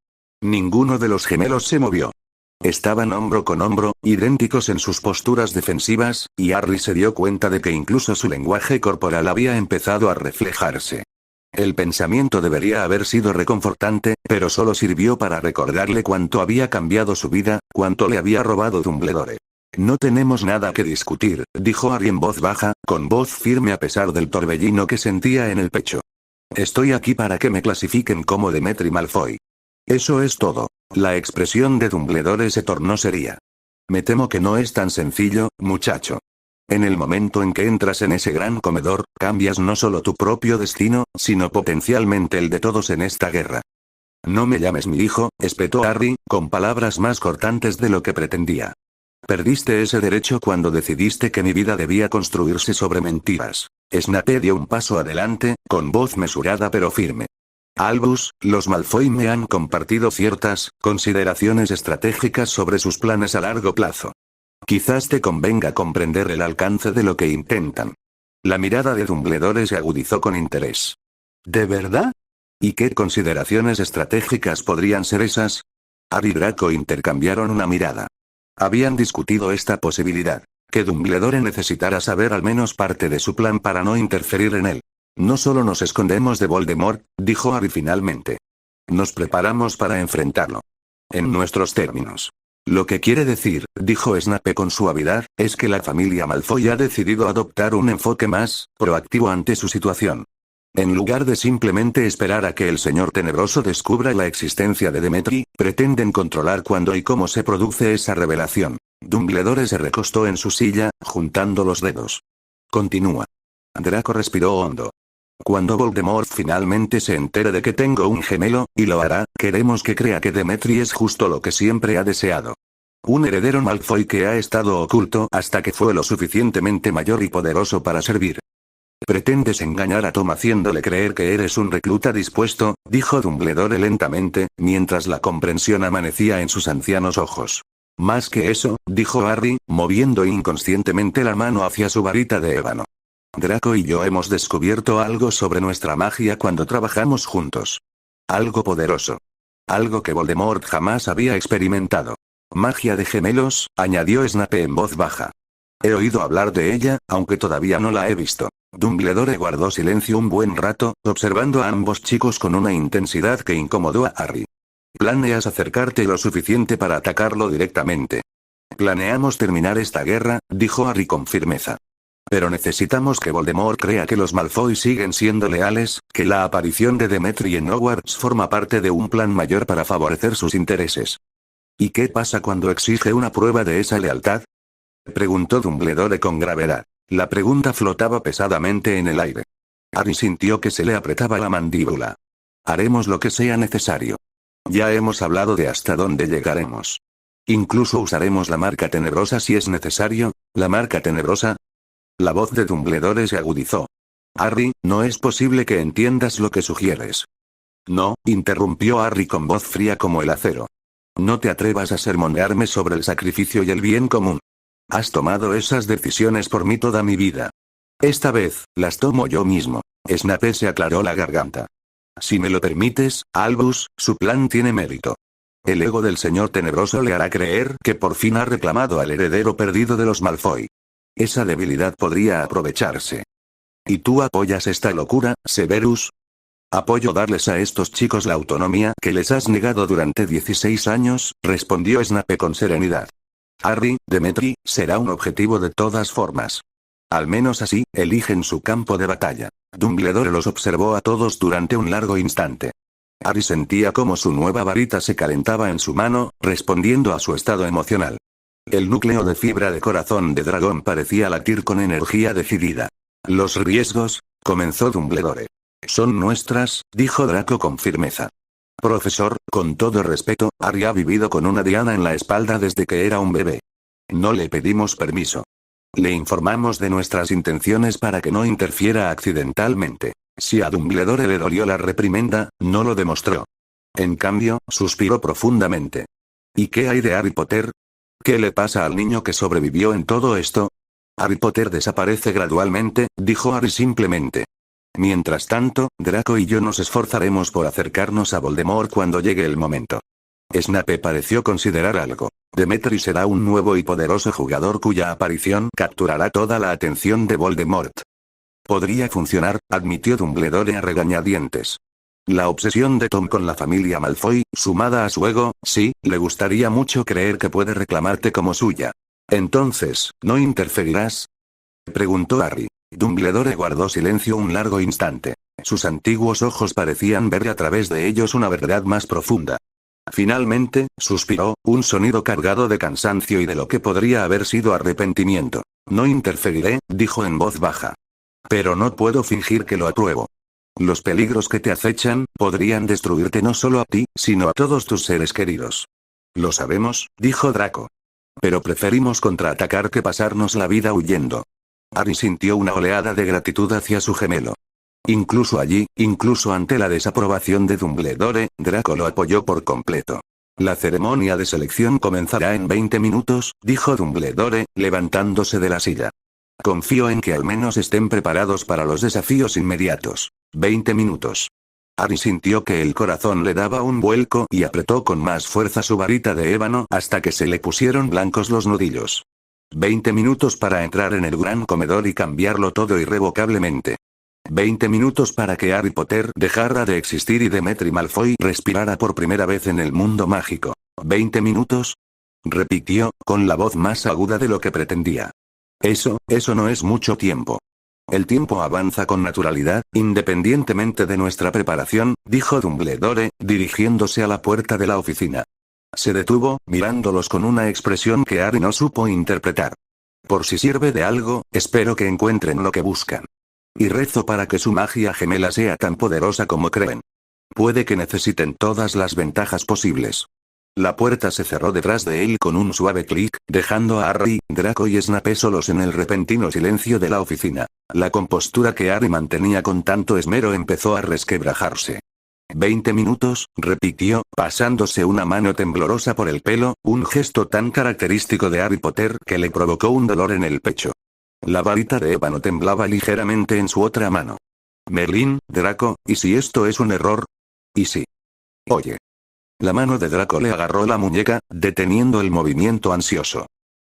Ninguno de los gemelos se movió. Estaban hombro con hombro, idénticos en sus posturas defensivas, y Harry se dio cuenta de que incluso su lenguaje corporal había empezado a reflejarse. El pensamiento debería haber sido reconfortante, pero solo sirvió para recordarle cuánto había cambiado su vida, cuánto le había robado Dumbledore. No tenemos nada que discutir, dijo Harry en voz baja, con voz firme a pesar del torbellino que sentía en el pecho. Estoy aquí para que me clasifiquen como Demetri Malfoy. Eso es todo. La expresión de Dumbledore se tornó seria. Me temo que no es tan sencillo, muchacho. En el momento en que entras en ese gran comedor, cambias no solo tu propio destino, sino potencialmente el de todos en esta guerra. No me llames mi hijo, espetó Harry, con palabras más cortantes de lo que pretendía. Perdiste ese derecho cuando decidiste que mi vida debía construirse sobre mentiras. Snape dio un paso adelante, con voz mesurada pero firme. Albus, los Malfoy me han compartido ciertas consideraciones estratégicas sobre sus planes a largo plazo. Quizás te convenga comprender el alcance de lo que intentan. La mirada de Dumbledore se agudizó con interés. ¿De verdad? ¿Y qué consideraciones estratégicas podrían ser esas? Harry y Draco intercambiaron una mirada. Habían discutido esta posibilidad, que Dumbledore necesitara saber al menos parte de su plan para no interferir en él. No solo nos escondemos de Voldemort, dijo Harry finalmente. Nos preparamos para enfrentarlo. En nuestros términos. Lo que quiere decir, dijo Snape con suavidad, es que la familia Malfoy ha decidido adoptar un enfoque más proactivo ante su situación. En lugar de simplemente esperar a que el Señor Tenebroso descubra la existencia de Demetri, pretenden controlar cuándo y cómo se produce esa revelación. Dumbledore se recostó en su silla, juntando los dedos. Continúa. Draco respiró hondo. Cuando Voldemort finalmente se entere de que tengo un gemelo, y lo hará, queremos que crea que Demetri es justo lo que siempre ha deseado. Un heredero Malfoy que ha estado oculto hasta que fue lo suficientemente mayor y poderoso para servir. Pretendes engañar a Tom haciéndole creer que eres un recluta dispuesto, dijo Dumbledore lentamente, mientras la comprensión amanecía en sus ancianos ojos. Más que eso, dijo Harry, moviendo inconscientemente la mano hacia su varita de ébano. Draco y yo hemos descubierto algo sobre nuestra magia cuando trabajamos juntos. Algo poderoso. Algo que Voldemort jamás había experimentado. Magia de gemelos, añadió Snape en voz baja. He oído hablar de ella, aunque todavía no la he visto. Dumbledore guardó silencio un buen rato, observando a ambos chicos con una intensidad que incomodó a Harry. ¿Planeas acercarte lo suficiente para atacarlo directamente? Planeamos terminar esta guerra, dijo Harry con firmeza. Pero necesitamos que Voldemort crea que los Malfoy siguen siendo leales, que la aparición de Demetri en Hogwarts forma parte de un plan mayor para favorecer sus intereses. ¿Y qué pasa cuando exige una prueba de esa lealtad? Preguntó Dumbledore con gravedad. La pregunta flotaba pesadamente en el aire. Harry sintió que se le apretaba la mandíbula. Haremos lo que sea necesario. Ya hemos hablado de hasta dónde llegaremos. Incluso usaremos la marca tenebrosa si es necesario. ¿La marca tenebrosa? La voz de Dumbledore se agudizó. Harry, no es posible que entiendas lo que sugieres. No, interrumpió Harry con voz fría como el acero. No te atrevas a sermonearme sobre el sacrificio y el bien común. Has tomado esas decisiones por mí toda mi vida. Esta vez, las tomo yo mismo. Snape se aclaró la garganta. Si me lo permites, Albus, su plan tiene mérito. El ego del señor Tenebroso le hará creer que por fin ha reclamado al heredero perdido de los Malfoy. Esa debilidad podría aprovecharse. ¿Y tú apoyas esta locura, Severus? Apoyo darles a estos chicos la autonomía que les has negado durante 16 años, respondió Snape con serenidad. Harry, Demetri, será un objetivo de todas formas. Al menos así, eligen su campo de batalla. Dumbledore los observó a todos durante un largo instante. Harry sentía cómo su nueva varita se calentaba en su mano, respondiendo a su estado emocional. El núcleo de fibra de corazón de dragón parecía latir con energía decidida. Los riesgos, comenzó Dumbledore. Son nuestras, dijo Draco con firmeza. Profesor, con todo respeto, Harry ha vivido con una diana en la espalda desde que era un bebé. No le pedimos permiso. Le informamos de nuestras intenciones para que no interfiera accidentalmente. Si a Dumbledore le dolió la reprimenda, no lo demostró. En cambio, suspiró profundamente. ¿Y qué hay de Harry Potter? ¿Qué le pasa al niño que sobrevivió en todo esto? Harry Potter desaparece gradualmente, dijo Harry simplemente. Mientras tanto, Draco y yo nos esforzaremos por acercarnos a Voldemort cuando llegue el momento. Snape pareció considerar algo. Demetri será un nuevo y poderoso jugador cuya aparición capturará toda la atención de Voldemort. Podría funcionar, admitió Dumbledore a regañadientes. La obsesión de Tom con la familia Malfoy, sumada a su ego, sí, le gustaría mucho creer que puede reclamarte como suya. Entonces, ¿no interferirás? Preguntó Harry. Dumbledore guardó silencio un largo instante. Sus antiguos ojos parecían ver a través de ellos una verdad más profunda. Finalmente, suspiró, un sonido cargado de cansancio y de lo que podría haber sido arrepentimiento. No interferiré, dijo en voz baja. Pero no puedo fingir que lo apruebo. Los peligros que te acechan, podrían destruirte no solo a ti, sino a todos tus seres queridos. Lo sabemos, dijo Draco. Pero preferimos contraatacar que pasarnos la vida huyendo. Harry sintió una oleada de gratitud hacia su gemelo. Incluso allí, incluso ante la desaprobación de Dumbledore, Draco lo apoyó por completo. La ceremonia de selección comenzará en 20 minutos, dijo Dumbledore, levantándose de la silla. Confío en que al menos estén preparados para los desafíos inmediatos. 20 minutos. Harry sintió que el corazón le daba un vuelco y apretó con más fuerza su varita de ébano hasta que se le pusieron blancos los nudillos. 20 minutos para entrar en el gran comedor y cambiarlo todo irrevocablemente. 20 minutos para que Harry Potter dejara de existir y Demetri Malfoy respirara por primera vez en el mundo mágico. 20 minutos. Repitió, con la voz más aguda de lo que pretendía. Eso no es mucho tiempo. El tiempo avanza con naturalidad, independientemente de nuestra preparación, dijo Dumbledore, dirigiéndose a la puerta de la oficina. Se detuvo, mirándolos con una expresión que Harry no supo interpretar. Por si sirve de algo, espero que encuentren lo que buscan. Y rezo para que su magia gemela sea tan poderosa como creen. Puede que necesiten todas las ventajas posibles. La puerta se cerró detrás de él con un suave clic, dejando a Harry, Draco y Snape solos en el repentino silencio de la oficina. La compostura que Harry mantenía con tanto esmero empezó a resquebrajarse. 20 minutos, repitió, pasándose una mano temblorosa por el pelo, un gesto tan característico de Harry Potter que le provocó un dolor en el pecho. La varita de ébano temblaba ligeramente en su otra mano. Merlín, Draco, ¿y si esto es un error? ¿Y si? Oye. La mano de Draco le agarró la muñeca, deteniendo el movimiento ansioso.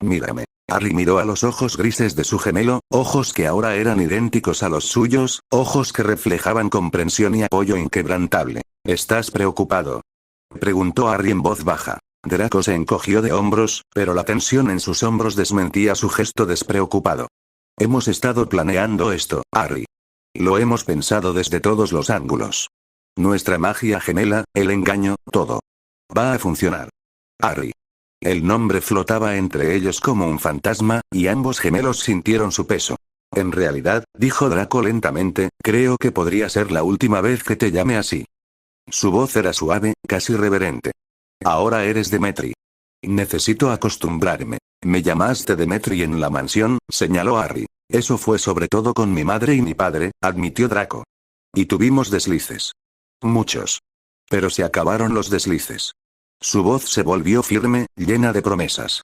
Mírame. Harry miró a los ojos grises de su gemelo, ojos que ahora eran idénticos a los suyos, ojos que reflejaban comprensión y apoyo inquebrantable. ¿Estás preocupado?, preguntó Harry en voz baja. Draco se encogió de hombros, pero la tensión en sus hombros desmentía su gesto despreocupado. Hemos estado planeando esto, Harry. Lo hemos pensado desde todos los ángulos. Nuestra magia gemela, el engaño, todo. Va a funcionar. Harry. El nombre flotaba entre ellos como un fantasma, y ambos gemelos sintieron su peso. En realidad, dijo Draco lentamente, creo que podría ser la última vez que te llame así. Su voz era suave, casi reverente. Ahora eres Demetri. Necesito acostumbrarme. Me llamaste Demetri en la mansión, señaló Harry. Eso fue sobre todo con mi madre y mi padre, admitió Draco. Y tuvimos deslices. Muchos. Pero se acabaron los deslices. Su voz se volvió firme, llena de promesas.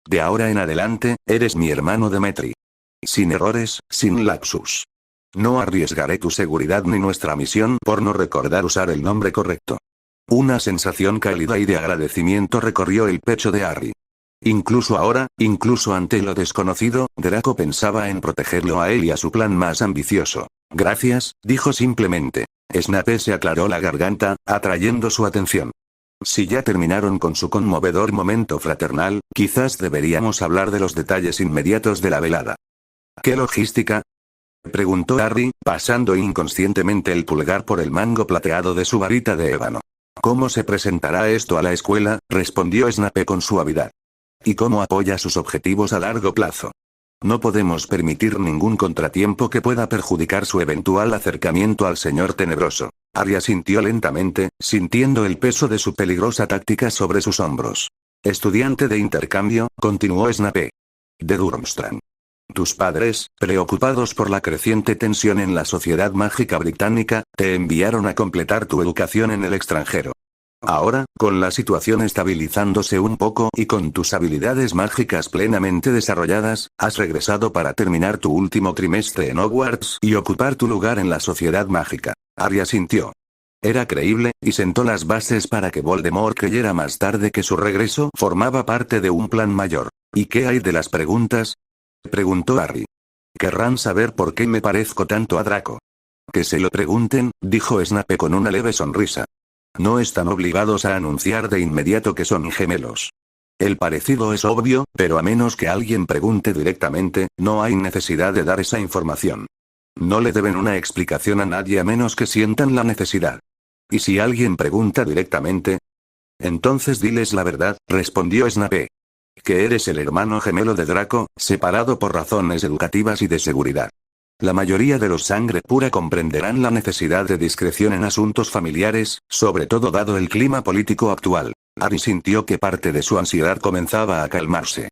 De ahora en adelante, eres mi hermano Demetri. Sin errores, sin lapsus. No arriesgaré tu seguridad ni nuestra misión por no recordar usar el nombre correcto. Una sensación cálida y de agradecimiento recorrió el pecho de Harry. Incluso ahora, incluso ante lo desconocido, Draco pensaba en protegerlo a él y a su plan más ambicioso. Gracias, dijo simplemente. Snape se aclaró la garganta, atrayendo su atención. Si ya terminaron con su conmovedor momento fraternal, quizás deberíamos hablar de los detalles inmediatos de la velada. ¿Qué logística? Preguntó Harry, pasando inconscientemente el pulgar por el mango plateado de su varita de ébano. ¿Cómo se presentará esto a la escuela?, respondió Snape con suavidad. ¿Y cómo apoya sus objetivos a largo plazo? No podemos permitir ningún contratiempo que pueda perjudicar su eventual acercamiento al Señor Tenebroso. Harry asintió lentamente, sintiendo el peso de su peligrosa táctica sobre sus hombros. Estudiante de intercambio, continuó Snape. De Durmstrang. Tus padres, preocupados por la creciente tensión en la sociedad mágica británica, te enviaron a completar tu educación en el extranjero. Ahora, con la situación estabilizándose un poco y con tus habilidades mágicas plenamente desarrolladas, has regresado para terminar tu último trimestre en Hogwarts y ocupar tu lugar en la sociedad mágica. Harry asintió. Era creíble, y sentó las bases para que Voldemort creyera más tarde que su regreso formaba parte de un plan mayor. ¿Y qué hay de las preguntas?, preguntó Harry. Querrán saber por qué me parezco tanto a Draco. Que se lo pregunten, dijo Snape con una leve sonrisa. No están obligados a anunciar de inmediato que son gemelos. El parecido es obvio, pero a menos que alguien pregunte directamente, no hay necesidad de dar esa información. No le deben una explicación a nadie a menos que sientan la necesidad. ¿Y si alguien pregunta directamente? Entonces diles la verdad, respondió Snape. Que eres el hermano gemelo de Draco, separado por razones educativas y de seguridad. La mayoría de los sangre pura comprenderán la necesidad de discreción en asuntos familiares, sobre todo dado el clima político actual. Harry sintió que parte de su ansiedad comenzaba a calmarse.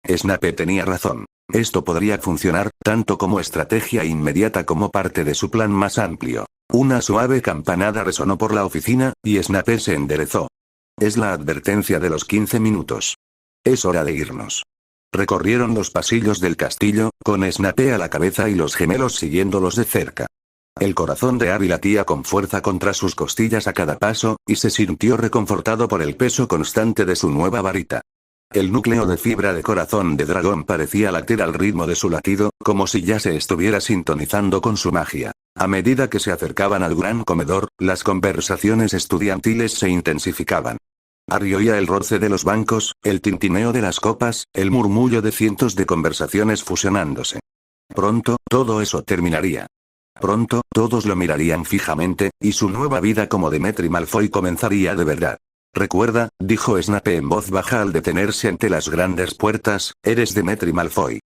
Snape tenía razón. Esto podría funcionar, tanto como estrategia inmediata como parte de su plan más amplio. Una suave campanada resonó por la oficina, y Snape se enderezó. Es la advertencia de los 15 minutos. Es hora de irnos. Recorrieron los pasillos del castillo, con Snape a la cabeza y los gemelos siguiéndolos de cerca. El corazón de Harry latía con fuerza contra sus costillas a cada paso, y se sintió reconfortado por el peso constante de su nueva varita. El núcleo de fibra de corazón de dragón parecía latir al ritmo de su latido, como si ya se estuviera sintonizando con su magia. A medida que se acercaban al gran comedor, las conversaciones estudiantiles se intensificaban. Harry oía el roce de los bancos, el tintineo de las copas, el murmullo de cientos de conversaciones fusionándose. Pronto, todo eso terminaría. Pronto, todos lo mirarían fijamente, y su nueva vida como Demetri Malfoy comenzaría de verdad. Recuerda, dijo Snape en voz baja al detenerse ante las grandes puertas, eres Demetri Malfoy.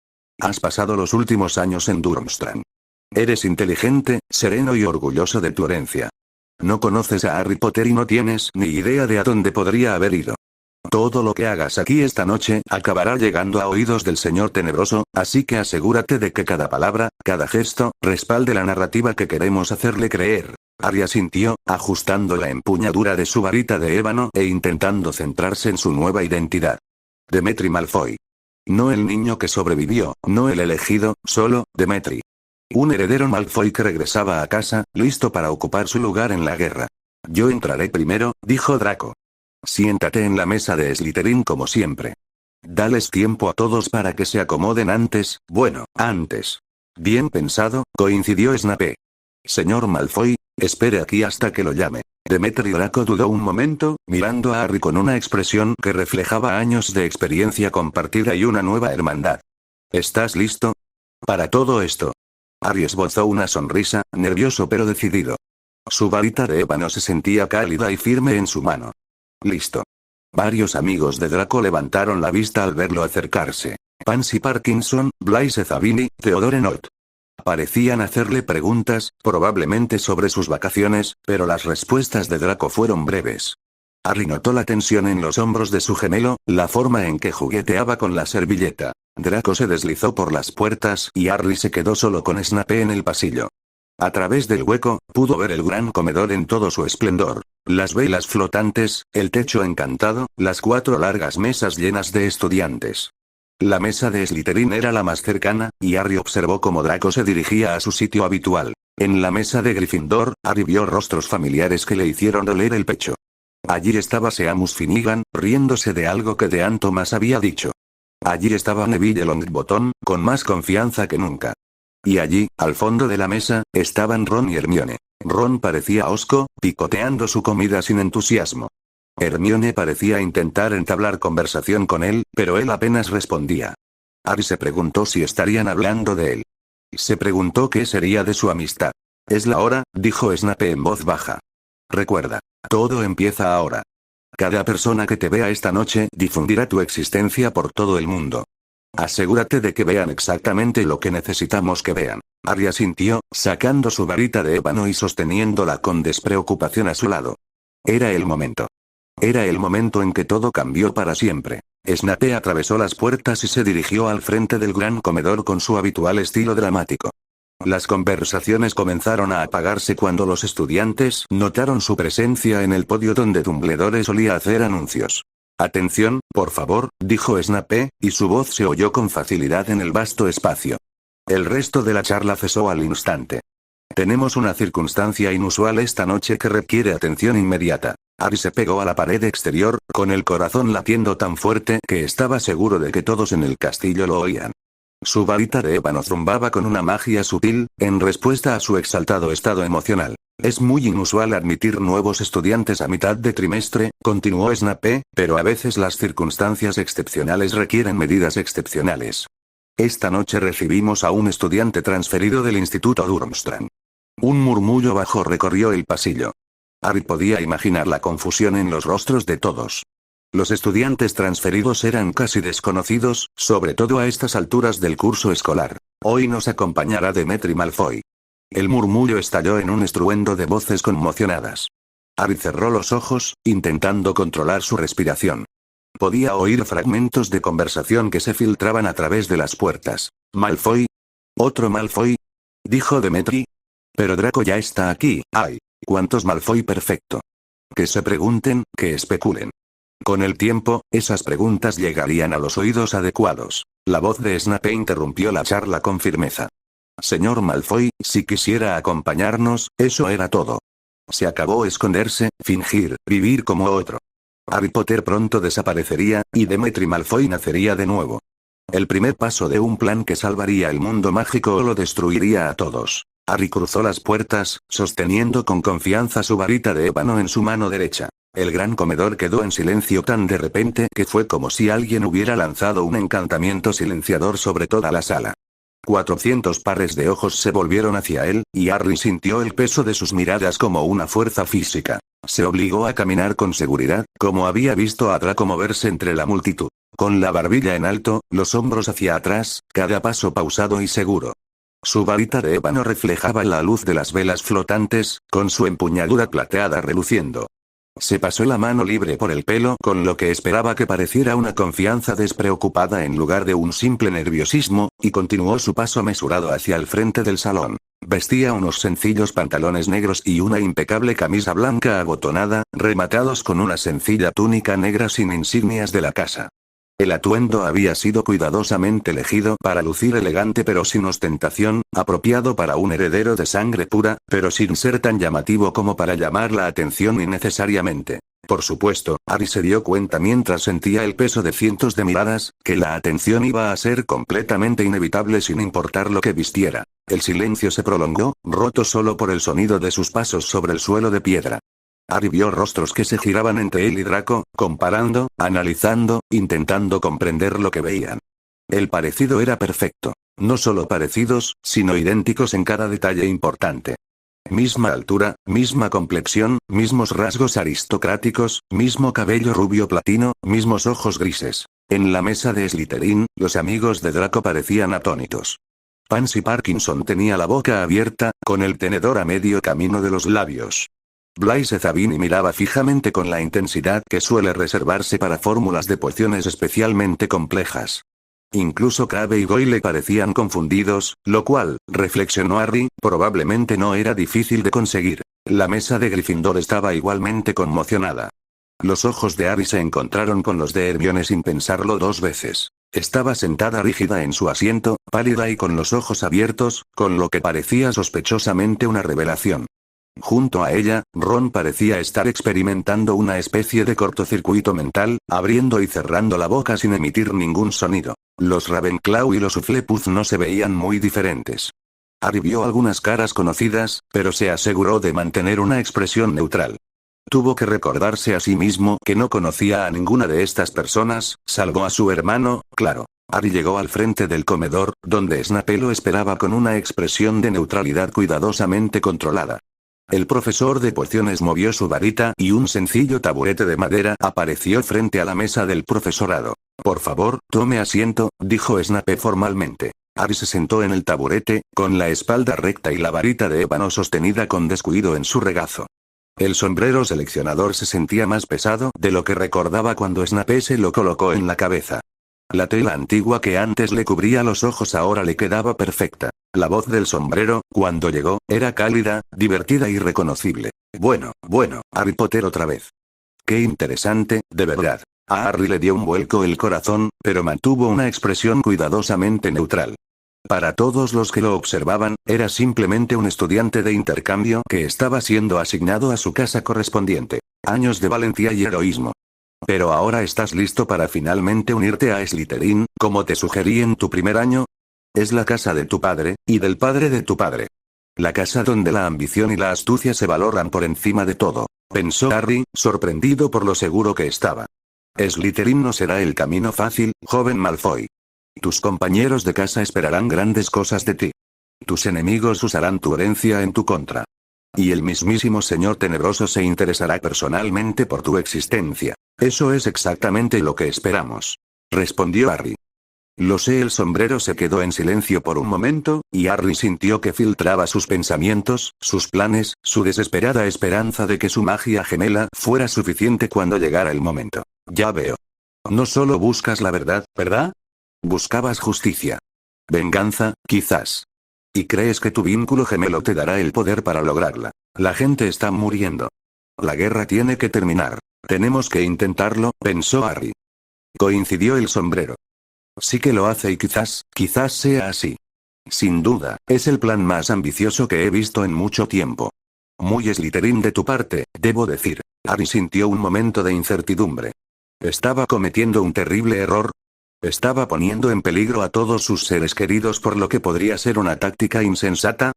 Has pasado los últimos años en Durmstrang. Eres inteligente, sereno y orgulloso de tu herencia. No conoces a Harry Potter y no tienes ni idea de a dónde podría haber ido. Todo lo que hagas aquí esta noche acabará llegando a oídos del Señor Tenebroso, así que asegúrate de que cada palabra, cada gesto, respalde la narrativa que queremos hacerle creer. Harry asintió, ajustando la empuñadura de su varita de ébano e intentando centrarse en su nueva identidad. Demetri Malfoy. No el niño que sobrevivió, no el elegido, solo, Demetri. Un heredero Malfoy que regresaba a casa, listo para ocupar su lugar en la guerra. Yo entraré primero, dijo Draco. Siéntate en la mesa de Slytherin como siempre. Dales tiempo a todos para que se acomoden antes, bueno, antes. Bien pensado, coincidió Snape. Señor Malfoy, espere aquí hasta que lo llame. Demetri Draco dudó un momento, mirando a Harry con una expresión que reflejaba años de experiencia compartida y una nueva hermandad. ¿Estás listo? Para todo esto. Harry esbozó una sonrisa, nervioso pero decidido. Su varita de ébano se sentía cálida y firme en su mano. Listo. Varios amigos de Draco levantaron la vista al verlo acercarse. Pansy Parkinson, Blaise Zabini, Theodore Nott. Parecían hacerle preguntas, probablemente sobre sus vacaciones, pero las respuestas de Draco fueron breves. Harry notó la tensión en los hombros de su gemelo, la forma en que jugueteaba con la servilleta. Draco se deslizó por las puertas y Harry se quedó solo con Snape en el pasillo. A través del hueco, pudo ver el gran comedor en todo su esplendor. Las velas flotantes, el techo encantado, las 4 largas mesas llenas de estudiantes. La mesa de Slytherin era la más cercana, y Harry observó cómo Draco se dirigía a su sitio habitual. En la mesa de Gryffindor, Harry vio rostros familiares que le hicieron doler el pecho. Allí estaba Seamus Finnegan, riéndose de algo que Dean Thomas había dicho. Allí estaba Neville Longbottom, con más confianza que nunca. Y allí, al fondo de la mesa, estaban Ron y Hermione. Ron parecía hosco, picoteando su comida sin entusiasmo. Hermione parecía intentar entablar conversación con él, pero él apenas respondía. Harry se preguntó si estarían hablando de él. Se preguntó qué sería de su amistad. «Es la hora», dijo Snape en voz baja. «Recuerda. Todo empieza ahora. Cada persona que te vea esta noche difundirá tu existencia por todo el mundo. Asegúrate de que vean exactamente lo que necesitamos que vean». Harry asintió, sacando su varita de ébano y sosteniéndola con despreocupación a su lado. Era el momento. Era el momento en que todo cambió para siempre. Snape atravesó las puertas y se dirigió al frente del gran comedor con su habitual estilo dramático. Las conversaciones comenzaron a apagarse cuando los estudiantes notaron su presencia en el podio donde Dumbledore solía hacer anuncios. «Atención, por favor», dijo Snape, y su voz se oyó con facilidad en el vasto espacio. El resto de la charla cesó al instante. «Tenemos una circunstancia inusual esta noche que requiere atención inmediata». Harry se pegó a la pared exterior, con el corazón latiendo tan fuerte que estaba seguro de que todos en el castillo lo oían. Su varita de ébano zumbaba con una magia sutil, en respuesta a su exaltado estado emocional. «Es muy inusual admitir nuevos estudiantes a mitad de trimestre», continuó Snape, «pero a veces las circunstancias excepcionales requieren medidas excepcionales. Esta noche recibimos a un estudiante transferido del Instituto Durmstrang». Un murmullo bajo recorrió el pasillo. Harry podía imaginar la confusión en los rostros de todos. Los estudiantes transferidos eran casi desconocidos, sobre todo a estas alturas del curso escolar. «Hoy nos acompañará Demetri Malfoy». El murmullo estalló en un estruendo de voces conmocionadas. Harry cerró los ojos, intentando controlar su respiración. Podía oír fragmentos de conversación que se filtraban a través de las puertas. «¿Malfoy? ¿Otro Malfoy?», dijo Demetri. «Pero Draco ya está aquí. ¡Ay! ¿Cuántos Malfoy? Perfecto. Que se pregunten, que especulen». Con el tiempo, esas preguntas llegarían a los oídos adecuados. La voz de Snape interrumpió la charla con firmeza. «Señor Malfoy, si quisiera acompañarnos, eso era todo. Se acabó esconderse, fingir, vivir como otro. Harry Potter pronto desaparecería, y Demetri Malfoy nacería de nuevo. El primer paso de un plan que salvaría el mundo mágico o lo destruiría a todos». Harry cruzó las puertas, sosteniendo con confianza su varita de ébano en su mano derecha. El gran comedor quedó en silencio tan de repente que fue como si alguien hubiera lanzado un encantamiento silenciador sobre toda la sala. 400 pares de ojos se volvieron hacia él, y Harry sintió el peso de sus miradas como una fuerza física. Se obligó a caminar con seguridad, como había visto a Draco moverse entre la multitud. Con la barbilla en alto, los hombros hacia atrás, cada paso pausado y seguro. Su varita de ébano reflejaba la luz de las velas flotantes, con su empuñadura plateada reluciendo. Se pasó la mano libre por el pelo con lo que esperaba que pareciera una confianza despreocupada en lugar de un simple nerviosismo, y continuó su paso mesurado hacia el frente del salón. Vestía unos sencillos pantalones negros y una impecable camisa blanca abotonada, rematados con una sencilla túnica negra sin insignias de la casa. El atuendo había sido cuidadosamente elegido para lucir elegante pero sin ostentación, apropiado para un heredero de sangre pura, pero sin ser tan llamativo como para llamar la atención innecesariamente. Por supuesto, Harry se dio cuenta mientras sentía el peso de cientos de miradas, que la atención iba a ser completamente inevitable sin importar lo que vistiera. El silencio se prolongó, roto solo por el sonido de sus pasos sobre el suelo de piedra. Harry vio rostros que se giraban entre él y Draco, comparando, analizando, intentando comprender lo que veían. El parecido era perfecto. No solo parecidos, sino idénticos en cada detalle importante. Misma altura, misma complexión, mismos rasgos aristocráticos, mismo cabello rubio platino, mismos ojos grises. En la mesa de Slytherin, los amigos de Draco parecían atónitos. Pansy Parkinson tenía la boca abierta, con el tenedor a medio camino de los labios. Blaise Zabini miraba fijamente con la intensidad que suele reservarse para fórmulas de pociones especialmente complejas. Incluso Crabbe y Goyle parecían confundidos, lo cual, reflexionó Harry, probablemente no era difícil de conseguir. La mesa de Gryffindor estaba igualmente conmocionada. Los ojos de Harry se encontraron con los de Hermione sin pensarlo dos veces. Estaba sentada rígida en su asiento, pálida y con los ojos abiertos, con lo que parecía sospechosamente una revelación. Junto a ella, Ron parecía estar experimentando una especie de cortocircuito mental, abriendo y cerrando la boca sin emitir ningún sonido. Los Ravenclaw y los Hufflepuff no se veían muy diferentes. Harry vio algunas caras conocidas, pero se aseguró de mantener una expresión neutral. Tuvo que recordarse a sí mismo que no conocía a ninguna de estas personas, salvo a su hermano, claro. Harry llegó al frente del comedor, donde Snape lo esperaba con una expresión de neutralidad cuidadosamente controlada. El profesor de pociones movió su varita y un sencillo taburete de madera apareció frente a la mesa del profesorado. Por favor, tome asiento, dijo Snape formalmente. Harry se sentó en el taburete, con la espalda recta y la varita de ébano sostenida con descuido en su regazo. El sombrero seleccionador se sentía más pesado de lo que recordaba cuando Snape se lo colocó en la cabeza. La tela antigua que antes le cubría los ojos ahora le quedaba perfecta. La voz del sombrero, cuando llegó, era cálida, divertida y reconocible. Bueno, Harry Potter otra vez. Qué interesante, de verdad. A Harry le dio un vuelco el corazón, pero mantuvo una expresión cuidadosamente neutral. Para todos los que lo observaban, era simplemente un estudiante de intercambio que estaba siendo asignado a su casa correspondiente. Años de valentía y heroísmo. Pero ahora estás listo para finalmente unirte a Slytherin, como te sugerí en tu primer año. Es la casa de tu padre, y del padre de tu padre. La casa donde la ambición y la astucia se valoran por encima de todo, pensó Harry, sorprendido por lo seguro que estaba. Slytherin no será el camino fácil, joven Malfoy. Tus compañeros de casa esperarán grandes cosas de ti. Tus enemigos usarán tu herencia en tu contra. Y el mismísimo Señor Tenebroso se interesará personalmente por tu existencia. Eso es exactamente lo que esperamos. Respondió Harry. Lo sé. El sombrero se quedó en silencio por un momento, y Harry sintió que filtraba sus pensamientos, sus planes, su desesperada esperanza de que su magia gemela fuera suficiente cuando llegara el momento. Ya veo. No solo buscas la verdad, ¿verdad? Buscabas justicia. Venganza, quizás. ¿Y crees que tu vínculo gemelo te dará el poder para lograrla? La gente está muriendo. La guerra tiene que terminar. Tenemos que intentarlo, pensó Harry. Coincidió el sombrero. Sí que lo hace y quizás sea así. Sin duda, es el plan más ambicioso que he visto en mucho tiempo. Muy Slytherin de tu parte, debo decir. Harry sintió un momento de incertidumbre. ¿Estaba cometiendo un terrible error? ¿Estaba poniendo en peligro a todos sus seres queridos por lo que podría ser una táctica insensata?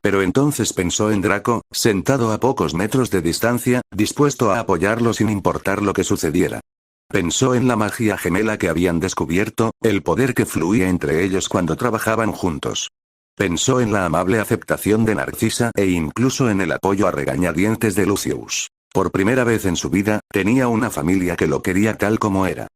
Pero entonces pensó en Draco, sentado a pocos metros de distancia, dispuesto a apoyarlo sin importar lo que sucediera. Pensó en la magia gemela que habían descubierto, el poder que fluía entre ellos cuando trabajaban juntos. Pensó en la amable aceptación de Narcisa e incluso en el apoyo a regañadientes de Lucius. Por primera vez en su vida, tenía una familia que lo quería tal como era.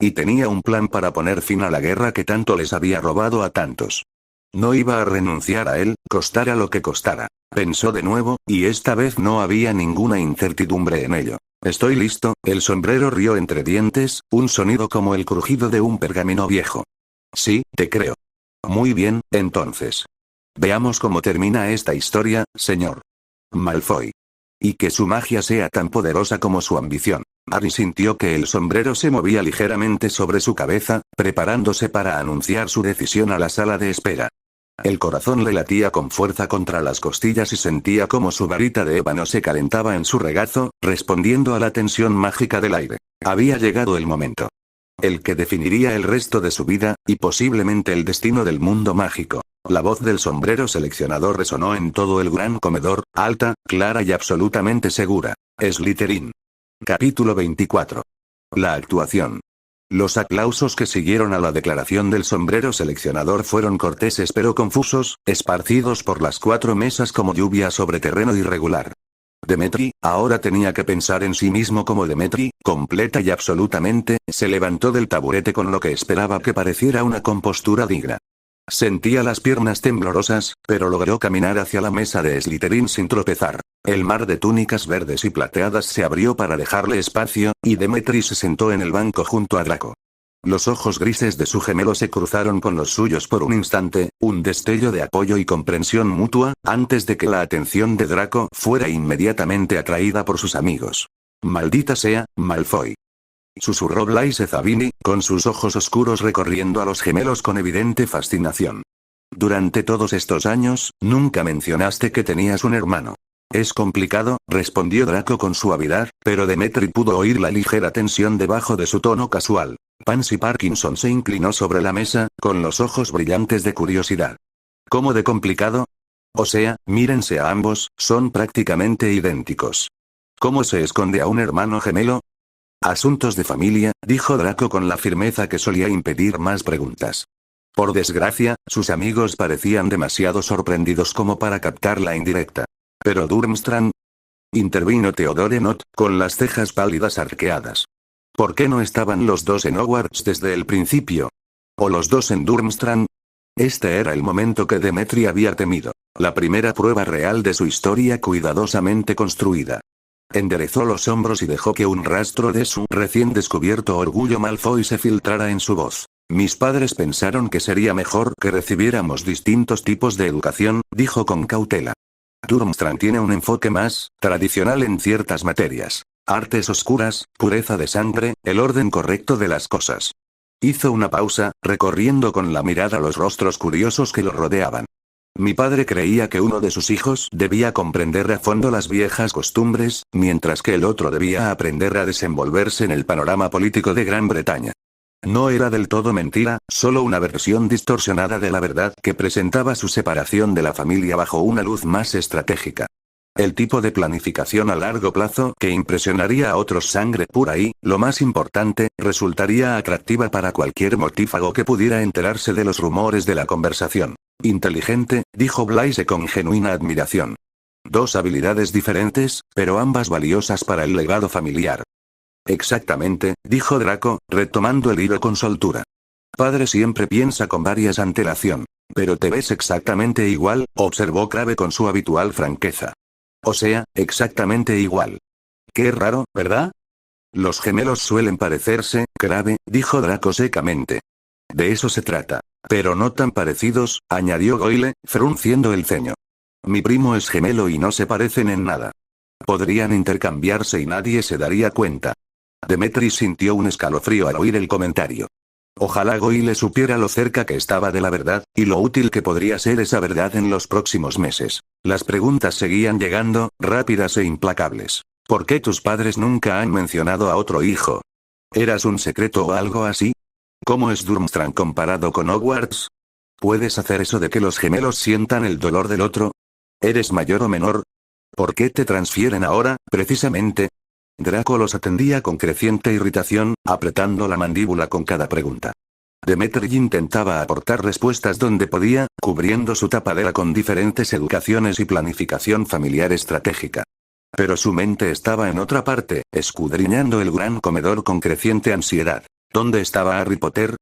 Y tenía un plan para poner fin a la guerra que tanto les había robado a tantos. No iba a renunciar a él, costara lo que costara. Pensó de nuevo, y esta vez no había ninguna incertidumbre en ello. Estoy listo. El sombrero rió entre dientes, un sonido como el crujido de un pergamino viejo. Sí, te creo. Muy bien, entonces. Veamos cómo termina esta historia, señor Malfoy. Y que su magia sea tan poderosa como su ambición. Harry sintió que el sombrero se movía ligeramente sobre su cabeza, preparándose para anunciar su decisión a la sala de espera. El corazón le latía con fuerza contra las costillas y sentía como su varita de ébano se calentaba en su regazo, respondiendo a la tensión mágica del aire. Había llegado el momento. El que definiría el resto de su vida, y posiblemente el destino del mundo mágico. La voz del sombrero seleccionador resonó en todo el gran comedor, alta, clara y absolutamente segura. Slytherin. Capítulo 24. La actuación. Los aplausos que siguieron a la declaración del sombrero seleccionador fueron corteses pero confusos, esparcidos por las 4 mesas como lluvia sobre terreno irregular. Demetri, ahora tenía que pensar en sí mismo como Demetri, completa y absolutamente, se levantó del taburete con lo que esperaba que pareciera una compostura digna. Sentía las piernas temblorosas, pero logró caminar hacia la mesa de Slytherin sin tropezar. El mar de túnicas verdes y plateadas se abrió para dejarle espacio, y Demetri se sentó en el banco junto a Draco. Los ojos grises de su gemelo se cruzaron con los suyos por un instante, un destello de apoyo y comprensión mutua, antes de que la atención de Draco fuera inmediatamente atraída por sus amigos. «Maldita sea, Malfoy», susurró Blaise Zabini, con sus ojos oscuros recorriendo a los gemelos con evidente fascinación. «Durante todos estos años, nunca mencionaste que tenías un hermano». «Es complicado», respondió Draco con suavidad, pero Demetri pudo oír la ligera tensión debajo de su tono casual. Pansy Parkinson se inclinó sobre la mesa, con los ojos brillantes de curiosidad. ¿Cómo de complicado? O sea, mírense a ambos, son prácticamente idénticos. ¿Cómo se esconde a un hermano gemelo? Asuntos de familia, dijo Draco con la firmeza que solía impedir más preguntas. Por desgracia, sus amigos parecían demasiado sorprendidos como para captar la indirecta. ¿Pero Durmstrang? Intervino Theodore Nott, con las cejas pálidas arqueadas. ¿Por qué no estaban los dos en Hogwarts desde el principio? ¿O los dos en Durmstrang? Este era el momento que Demetri había temido. La primera prueba real de su historia cuidadosamente construida. Enderezó los hombros y dejó que un rastro de su recién descubierto orgullo Malfoy se filtrara en su voz. Mis padres pensaron que sería mejor que recibiéramos distintos tipos de educación, dijo con cautela. Durmstrang tiene un enfoque más tradicional en ciertas materias. Artes oscuras, pureza de sangre, el orden correcto de las cosas. Hizo una pausa, recorriendo con la mirada los rostros curiosos que lo rodeaban. Mi padre creía que uno de sus hijos debía comprender a fondo las viejas costumbres, mientras que el otro debía aprender a desenvolverse en el panorama político de Gran Bretaña. No era del todo mentira, solo una versión distorsionada de la verdad que presentaba su separación de la familia bajo una luz más estratégica. El tipo de planificación a largo plazo que impresionaría a otros sangre pura y, lo más importante, resultaría atractiva para cualquier mortífago que pudiera enterarse de los rumores de la conversación. Inteligente, dijo Blaise con genuina admiración. Dos habilidades diferentes, pero ambas valiosas para el legado familiar. Exactamente, dijo Draco, retomando el hilo con soltura. Padre siempre piensa con varias antelación. Pero te ves exactamente igual, observó Crabbe con su habitual franqueza. O sea, exactamente igual. Qué raro, ¿verdad? Los gemelos suelen parecerse, Crabbe, dijo Draco secamente. De eso se trata. Pero no tan parecidos, añadió Goyle, frunciendo el ceño. Mi primo es gemelo y no se parecen en nada. Podrían intercambiarse y nadie se daría cuenta. Demetri sintió un escalofrío al oír el comentario. Ojalá Goyle supiera lo cerca que estaba de la verdad, y lo útil que podría ser esa verdad en los próximos meses. Las preguntas seguían llegando, rápidas e implacables. ¿Por qué tus padres nunca han mencionado a otro hijo? ¿Eras un secreto o algo así? ¿Cómo es Durmstrang comparado con Hogwarts? ¿Puedes hacer eso de que los gemelos sientan el dolor del otro? ¿Eres mayor o menor? ¿Por qué te transfieren ahora, precisamente? Draco los atendía con creciente irritación, apretando la mandíbula con cada pregunta. Demetri intentaba aportar respuestas donde podía, cubriendo su tapadera con diferentes educaciones y planificación familiar estratégica. Pero su mente estaba en otra parte, escudriñando el gran comedor con creciente ansiedad. ¿Dónde estaba Harry Potter?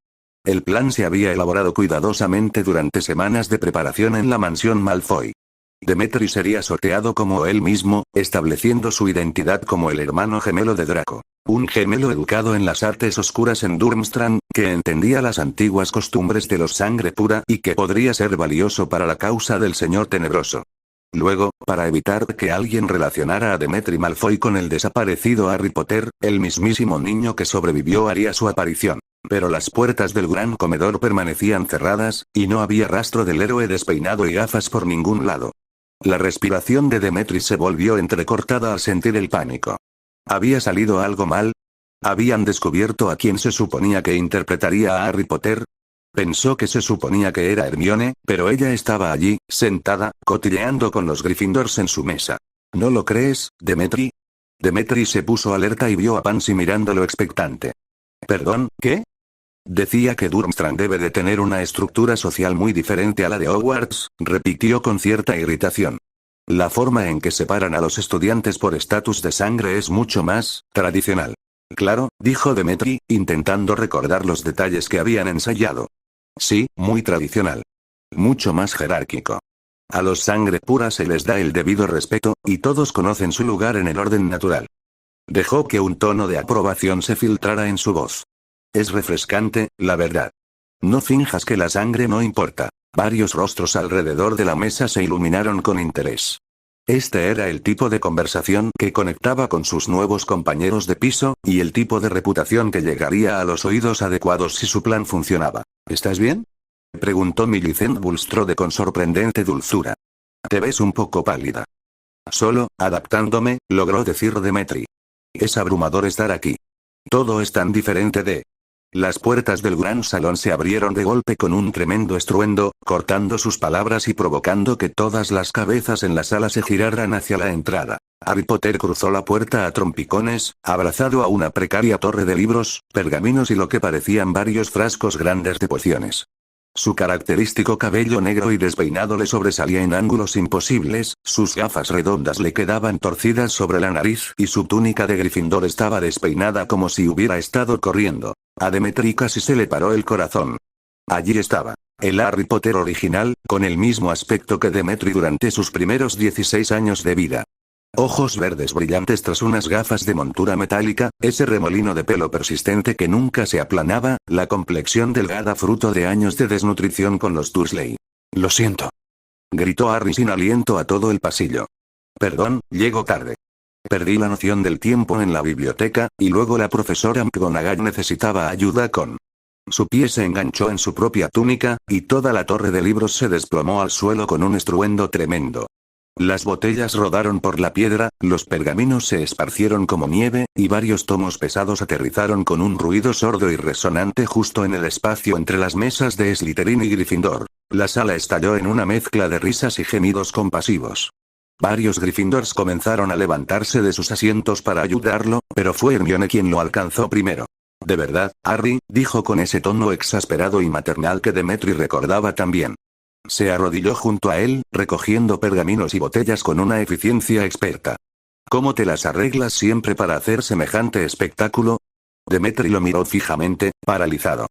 El plan se había elaborado cuidadosamente durante semanas de preparación en la mansión Malfoy. Demetri sería sorteado como él mismo, estableciendo su identidad como el hermano gemelo de Draco. Un gemelo educado en las artes oscuras en Durmstrang, que entendía las antiguas costumbres de los sangre pura y que podría ser valioso para la causa del señor tenebroso. Luego, para evitar que alguien relacionara a Demetri Malfoy con el desaparecido Harry Potter, el mismísimo niño que sobrevivió haría su aparición. Pero las puertas del gran comedor permanecían cerradas, y no había rastro del héroe despeinado y gafas por ningún lado. La respiración de Demetri se volvió entrecortada al sentir el pánico. ¿Había salido algo mal? ¿Habían descubierto a quien se suponía que interpretaría a Harry Potter? Pensó que se suponía que era Hermione, pero ella estaba allí, sentada, cotilleando con los Gryffindors en su mesa. ¿No lo crees, Demetri? Demetri se puso alerta y vio a Pansy mirándolo expectante. ¿Perdón, qué? Decía que Durmstrang debe de tener una estructura social muy diferente a la de Hogwarts, repitió con cierta irritación. La forma en que separan a los estudiantes por estatus de sangre es mucho más tradicional. Claro, dijo Demetri, intentando recordar los detalles que habían ensayado. Sí, muy tradicional. Mucho más jerárquico. A los sangre pura se les da el debido respeto, y todos conocen su lugar en el orden natural. Dejó que un tono de aprobación se filtrara en su voz. Es refrescante, la verdad. No finjas que la sangre no importa. Varios rostros alrededor de la mesa se iluminaron con interés. Este era el tipo de conversación que conectaba con sus nuevos compañeros de piso, y el tipo de reputación que llegaría a los oídos adecuados si su plan funcionaba. ¿Estás bien? Preguntó Millicent Bulstrode con sorprendente dulzura. Te ves un poco pálida. Solo, adaptándome, logró decir Demetri. Es abrumador estar aquí. Todo es tan diferente de... Las puertas del gran salón se abrieron de golpe con un tremendo estruendo, cortando sus palabras y provocando que todas las cabezas en la sala se giraran hacia la entrada. Harry Potter cruzó la puerta a trompicones, abrazado a una precaria torre de libros, pergaminos y lo que parecían varios frascos grandes de pociones. Su característico cabello negro y despeinado le sobresalía en ángulos imposibles, sus gafas redondas le quedaban torcidas sobre la nariz y su túnica de Gryffindor estaba despeinada como si hubiera estado corriendo. A Demetri casi se le paró el corazón. Allí estaba, el Harry Potter original, con el mismo aspecto que Demetri durante sus primeros 16 años de vida. Ojos verdes brillantes tras unas gafas de montura metálica, ese remolino de pelo persistente que nunca se aplanaba, la complexión delgada fruto de años de desnutrición con los Dursley. Lo siento. Gritó Harry sin aliento a todo el pasillo. Perdón, llego tarde. Perdí la noción del tiempo en la biblioteca, y luego la profesora McGonagall necesitaba ayuda con... Su pie se enganchó en su propia túnica, y toda la torre de libros se desplomó al suelo con un estruendo tremendo. Las botellas rodaron por la piedra, los pergaminos se esparcieron como nieve, y varios tomos pesados aterrizaron con un ruido sordo y resonante justo en el espacio entre las mesas de Slytherin y Gryffindor. La sala estalló en una mezcla de risas y gemidos compasivos. Varios Gryffindors comenzaron a levantarse de sus asientos para ayudarlo, pero fue Hermione quien lo alcanzó primero. De verdad, Harry, dijo con ese tono exasperado y maternal que Demetri recordaba también. Se arrodilló junto a él, recogiendo pergaminos y botellas con una eficiencia experta. ¿Cómo te las arreglas siempre para hacer semejante espectáculo? Demetri lo miró fijamente, paralizado.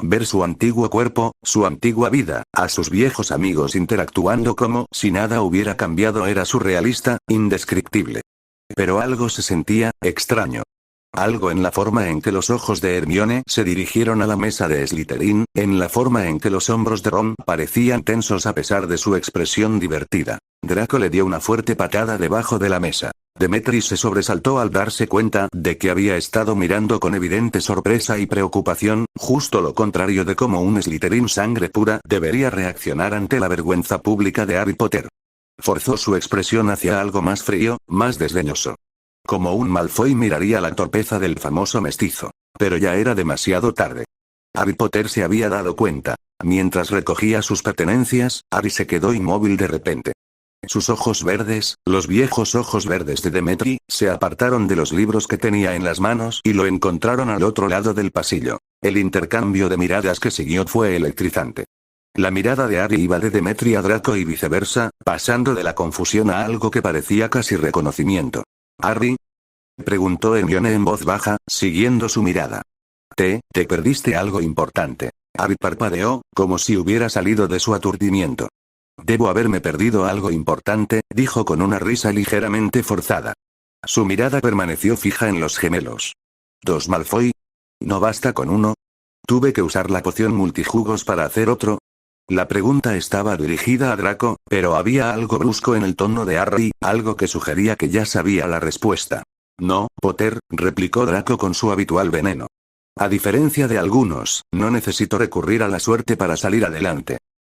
Ver su antiguo cuerpo, su antigua vida, a sus viejos amigos interactuando como si nada hubiera cambiado era surrealista, indescriptible. Pero algo se sentía extraño. Algo en la forma en que los ojos de Hermione se dirigieron a la mesa de Slytherin, en la forma en que los hombros de Ron parecían tensos a pesar de su expresión divertida. Draco le dio una fuerte patada debajo de la mesa. Demetri se sobresaltó al darse cuenta de que había estado mirando con evidente sorpresa y preocupación, justo lo contrario de cómo un Slytherin sangre pura debería reaccionar ante la vergüenza pública de Harry Potter. Forzó su expresión hacia algo más frío, más desdeñoso. Como un Malfoy miraría la torpeza del famoso mestizo. Pero ya era demasiado tarde. Harry Potter se había dado cuenta. Mientras recogía sus pertenencias, Harry se quedó inmóvil de repente. Sus ojos verdes, los viejos ojos verdes de Demetri, se apartaron de los libros que tenía en las manos y lo encontraron al otro lado del pasillo. El intercambio de miradas que siguió fue electrizante. La mirada de Harry iba de Demetri a Draco y viceversa, pasando de la confusión a algo que parecía casi reconocimiento. «¿Harry?», preguntó Hermione en voz baja, siguiendo su mirada. Te perdiste algo importante». Harry parpadeó, como si hubiera salido de su aturdimiento. «Debo haberme perdido algo importante», dijo con una risa ligeramente forzada. Su mirada permaneció fija en los gemelos. «¿Dos Malfoy? ¿No basta con uno? ¿Tuve que usar la poción multijugos para hacer otro?». La pregunta estaba dirigida a Draco, pero había algo brusco en el tono de Harry, algo que sugería que ya sabía la respuesta. «No, Potter», replicó Draco con su habitual veneno. «A diferencia de algunos, no necesito recurrir a la suerte para salir adelante.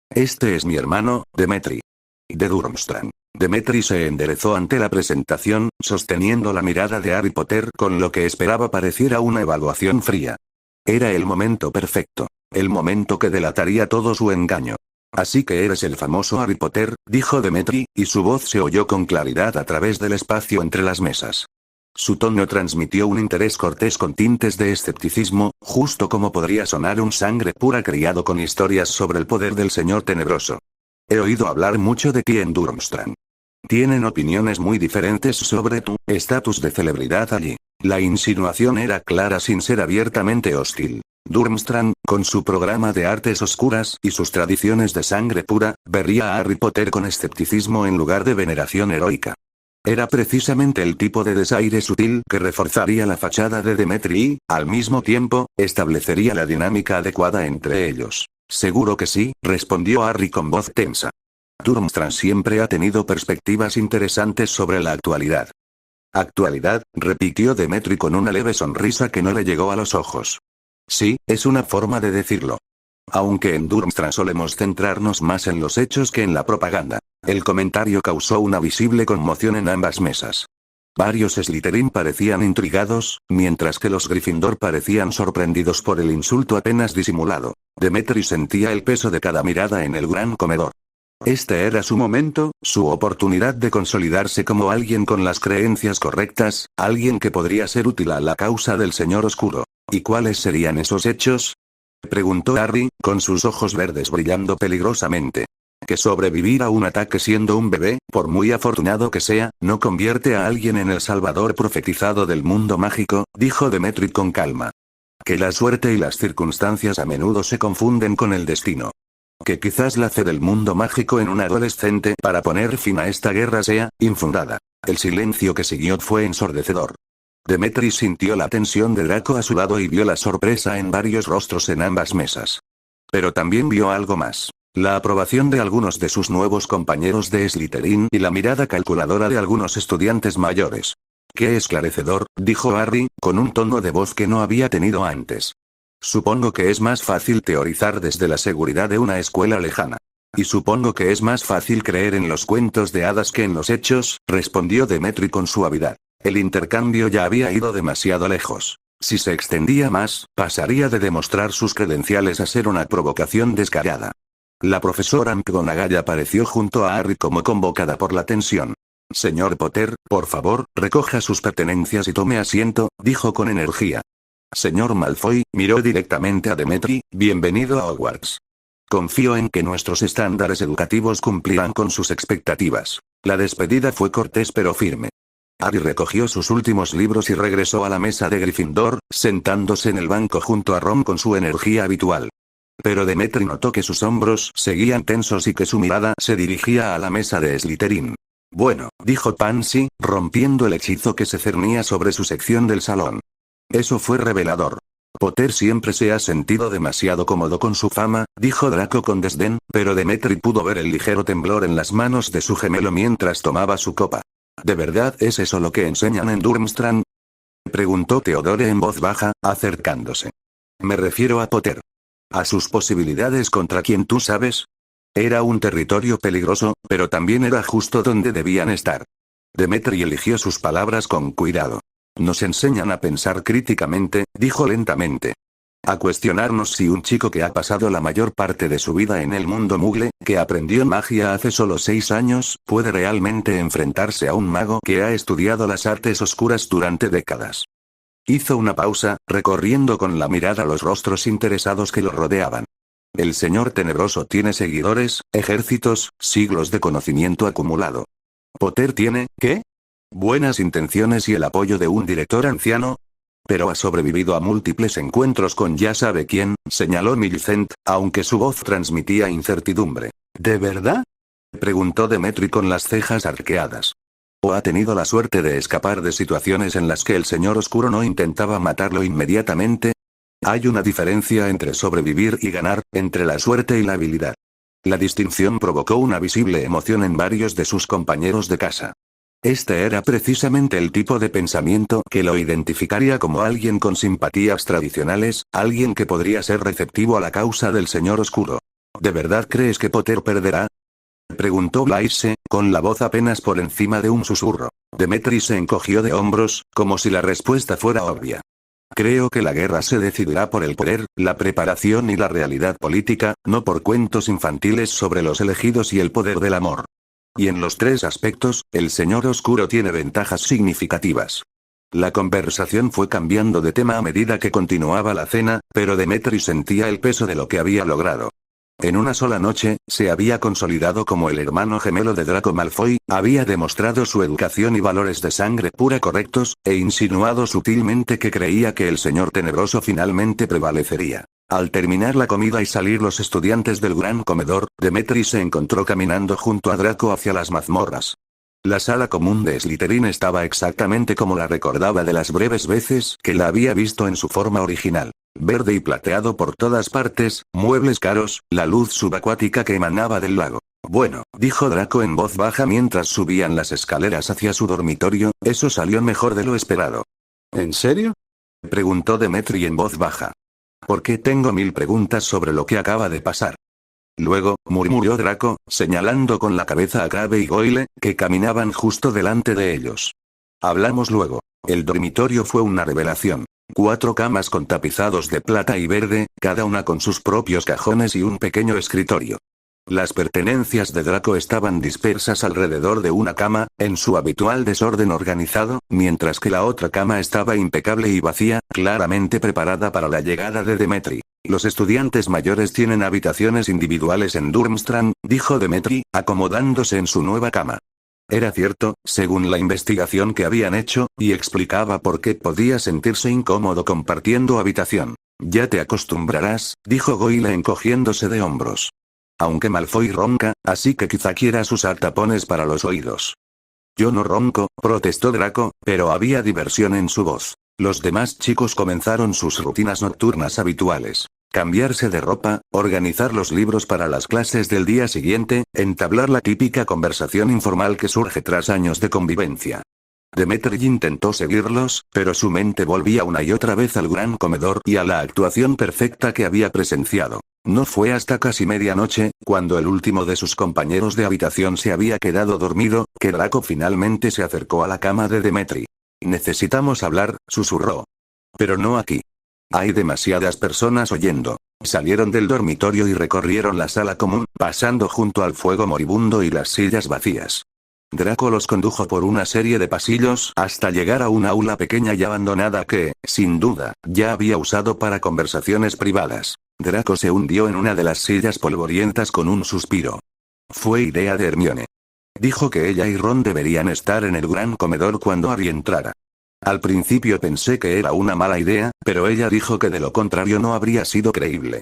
Este es mi hermano, Demetri. De Durmstrang». Demetri se enderezó ante la presentación, sosteniendo la mirada de Harry Potter con lo que esperaba pareciera una evaluación fría. Era el momento perfecto. El momento que delataría todo su engaño. «Así que eres el famoso Harry Potter», dijo Demetri, y su voz se oyó con claridad a través del espacio entre las mesas. Su tono transmitió un interés cortés con tintes de escepticismo, justo como podría sonar un sangre pura criado con historias sobre el poder del Señor Tenebroso. «He oído hablar mucho de ti en Durmstrang. Tienen opiniones muy diferentes sobre tu estatus de celebridad allí». La insinuación era clara sin ser abiertamente hostil. Durmstrang, con su programa de artes oscuras y sus tradiciones de sangre pura, vería a Harry Potter con escepticismo en lugar de veneración heroica. Era precisamente el tipo de desaire sutil que reforzaría la fachada de Demetri y, al mismo tiempo, establecería la dinámica adecuada entre ellos. «Seguro que sí», respondió Harry con voz tensa. «Durmstrang siempre ha tenido perspectivas interesantes sobre la actualidad». «¿Actualidad?», repitió Demetri con una leve sonrisa que no le llegó a los ojos. «Sí, es una forma de decirlo. Aunque en Durmstrang solemos centrarnos más en los hechos que en la propaganda». El comentario causó una visible conmoción en ambas mesas. Varios Slytherin parecían intrigados, mientras que los Gryffindor parecían sorprendidos por el insulto apenas disimulado. Demetri sentía el peso de cada mirada en el gran comedor. Este era su momento, su oportunidad de consolidarse como alguien con las creencias correctas, alguien que podría ser útil a la causa del Señor Oscuro. ¿Y cuáles serían esos hechos? Preguntó Harry, con sus ojos verdes brillando peligrosamente. Que sobrevivir a un ataque siendo un bebé, por muy afortunado que sea, no convierte a alguien en el salvador profetizado del mundo mágico, dijo Demetri con calma. Que la suerte y las circunstancias a menudo se confunden con el destino. Que quizás la fe del mundo mágico en un adolescente para poner fin a esta guerra sea infundada. El silencio que siguió fue ensordecedor. Demetri sintió la tensión de Draco a su lado y vio la sorpresa en varios rostros en ambas mesas. Pero también vio algo más. La aprobación de algunos de sus nuevos compañeros de Slytherin y la mirada calculadora de algunos estudiantes mayores. «Qué esclarecedor», dijo Harry, con un tono de voz que no había tenido antes. «Supongo que es más fácil teorizar desde la seguridad de una escuela lejana. Y supongo que es más fácil creer en los cuentos de hadas que en los hechos», respondió Demetri con suavidad. El intercambio ya había ido demasiado lejos. Si se extendía más, pasaría de demostrar sus credenciales a ser una provocación descarada. La profesora McGonagall apareció junto a Harry como convocada por la tensión. «Señor Potter, por favor, recoja sus pertenencias y tome asiento», dijo con energía. Señor Malfoy, miró directamente a Demetri, «bienvenido a Hogwarts. Confío en que nuestros estándares educativos cumplirán con sus expectativas». La despedida fue cortés pero firme. Harry recogió sus últimos libros y regresó a la mesa de Gryffindor, sentándose en el banco junto a Ron con su energía habitual. Pero Demetri notó que sus hombros seguían tensos y que su mirada se dirigía a la mesa de Slytherin. «Bueno», dijo Pansy, rompiendo el hechizo que se cernía sobre su sección del salón. Eso fue revelador. «Potter siempre se ha sentido demasiado cómodo con su fama», dijo Draco con desdén, pero Demetri pudo ver el ligero temblor en las manos de su gemelo mientras tomaba su copa. «¿De verdad es eso lo que enseñan en Durmstrang?», preguntó Theodore en voz baja, acercándose. «Me refiero a Potter. ¿A sus posibilidades contra quien tú sabes?» Era un territorio peligroso, pero también era justo donde debían estar. Demetri eligió sus palabras con cuidado. «Nos enseñan a pensar críticamente», dijo lentamente. «A cuestionarnos si un chico que ha pasado la mayor parte de su vida en el mundo Muggle, que aprendió magia hace solo 6 años, puede realmente enfrentarse a un mago que ha estudiado las artes oscuras durante décadas». Hizo una pausa, recorriendo con la mirada los rostros interesados que lo rodeaban. «El señor tenebroso tiene seguidores, ejércitos, siglos de conocimiento acumulado. Potter tiene, ¿qué? Buenas intenciones y el apoyo de un director anciano. Pero ha sobrevivido a múltiples encuentros con ya sabe quién», señaló Millicent, aunque su voz transmitía incertidumbre. «¿De verdad?», preguntó Demetri con las cejas arqueadas. «¿O ha tenido la suerte de escapar de situaciones en las que el Señor Oscuro no intentaba matarlo inmediatamente? Hay una diferencia entre sobrevivir y ganar, entre la suerte y la habilidad». La distinción provocó una visible emoción en varios de sus compañeros de casa. Este era precisamente el tipo de pensamiento que lo identificaría como alguien con simpatías tradicionales, alguien que podría ser receptivo a la causa del Señor Oscuro. «¿De verdad crees que Potter perderá?», preguntó Blaise, con la voz apenas por encima de un susurro. Demetri se encogió de hombros, como si la respuesta fuera obvia. «Creo que la guerra se decidirá por el poder, la preparación y la realidad política, no por cuentos infantiles sobre los elegidos y el poder del amor. Y en los 3 aspectos, el Señor Oscuro tiene ventajas significativas». La conversación fue cambiando de tema a medida que continuaba la cena, pero Demetri sentía el peso de lo que había logrado. En una sola noche, se había consolidado como el hermano gemelo de Draco Malfoy, había demostrado su educación y valores de sangre pura correctos, e insinuado sutilmente que creía que el señor tenebroso finalmente prevalecería. Al terminar la comida y salir los estudiantes del gran comedor, Demetri se encontró caminando junto a Draco hacia las mazmorras. La sala común de Slytherin estaba exactamente como la recordaba de las breves veces que la había visto en su forma original. Verde y plateado por todas partes, muebles caros, la luz subacuática que emanaba del lago. «Bueno», dijo Draco en voz baja mientras subían las escaleras hacia su dormitorio, «eso salió mejor de lo esperado». «¿En serio?», preguntó Demetri en voz baja. «Porque tengo 1000 preguntas sobre lo que acaba de pasar». Luego, murmuró Draco, señalando con la cabeza a Crabbe y Goyle, que caminaban justo delante de ellos. Hablamos luego. El dormitorio fue una revelación. 4 camas con tapizados de plata y verde, cada una con sus propios cajones y un pequeño escritorio. Las pertenencias de Draco estaban dispersas alrededor de una cama, en su habitual desorden organizado, mientras que la otra cama estaba impecable y vacía, claramente preparada para la llegada de Demetri. Los estudiantes mayores tienen habitaciones individuales en Durmstrang, dijo Demetri, acomodándose en su nueva cama. Era cierto, según la investigación que habían hecho, y explicaba por qué podía sentirse incómodo compartiendo habitación. Ya te acostumbrarás, dijo Goyle encogiéndose de hombros. Aunque Malfoy ronca, así que quizá quieras usar tapones para los oídos. Yo no ronco, protestó Draco, pero había diversión en su voz. Los demás chicos comenzaron sus rutinas nocturnas habituales. Cambiarse de ropa, organizar los libros para las clases del día siguiente, entablar la típica conversación informal que surge tras años de convivencia. Demetri intentó seguirlos, pero su mente volvía una y otra vez al gran comedor y a la actuación perfecta que había presenciado. No fue hasta casi medianoche, cuando el último de sus compañeros de habitación se había quedado dormido, que Draco finalmente se acercó a la cama de Demetri. Necesitamos hablar, susurró. Pero no aquí. Hay demasiadas personas oyendo. Salieron del dormitorio y recorrieron la sala común, pasando junto al fuego moribundo y las sillas vacías. Draco los condujo por una serie de pasillos hasta llegar a un aula pequeña y abandonada que, sin duda, ya había usado para conversaciones privadas. Draco se hundió en una de las sillas polvorientas con un suspiro. Fue idea de Hermione. Dijo que ella y Ron deberían estar en el gran comedor cuando Harry entrara. Al principio pensé que era una mala idea, pero ella dijo que de lo contrario no habría sido creíble.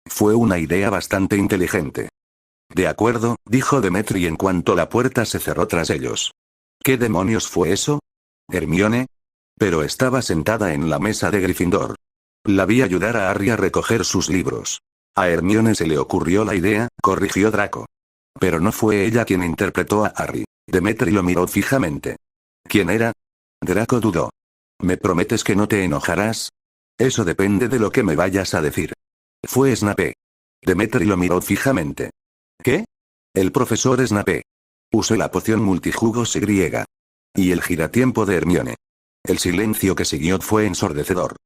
Fue una idea bastante inteligente. De acuerdo, dijo Demetri en cuanto la puerta se cerró tras ellos. ¿Qué demonios fue eso? ¿Hermione? Pero estaba sentada en la mesa de Gryffindor. La vi ayudar a Harry a recoger sus libros. A Hermione se le ocurrió la idea, corrigió Draco. Pero no fue ella quien interpretó a Harry. Demetri lo miró fijamente. ¿Quién era? Draco dudó. ¿Me prometes que no te enojarás? Eso depende de lo que me vayas a decir. Fue Snape. Demetri lo miró fijamente. ¿Qué? El profesor Snape. Usó la poción multijugos Y. Y el giratiempo de Hermione. El silencio que siguió fue ensordecedor.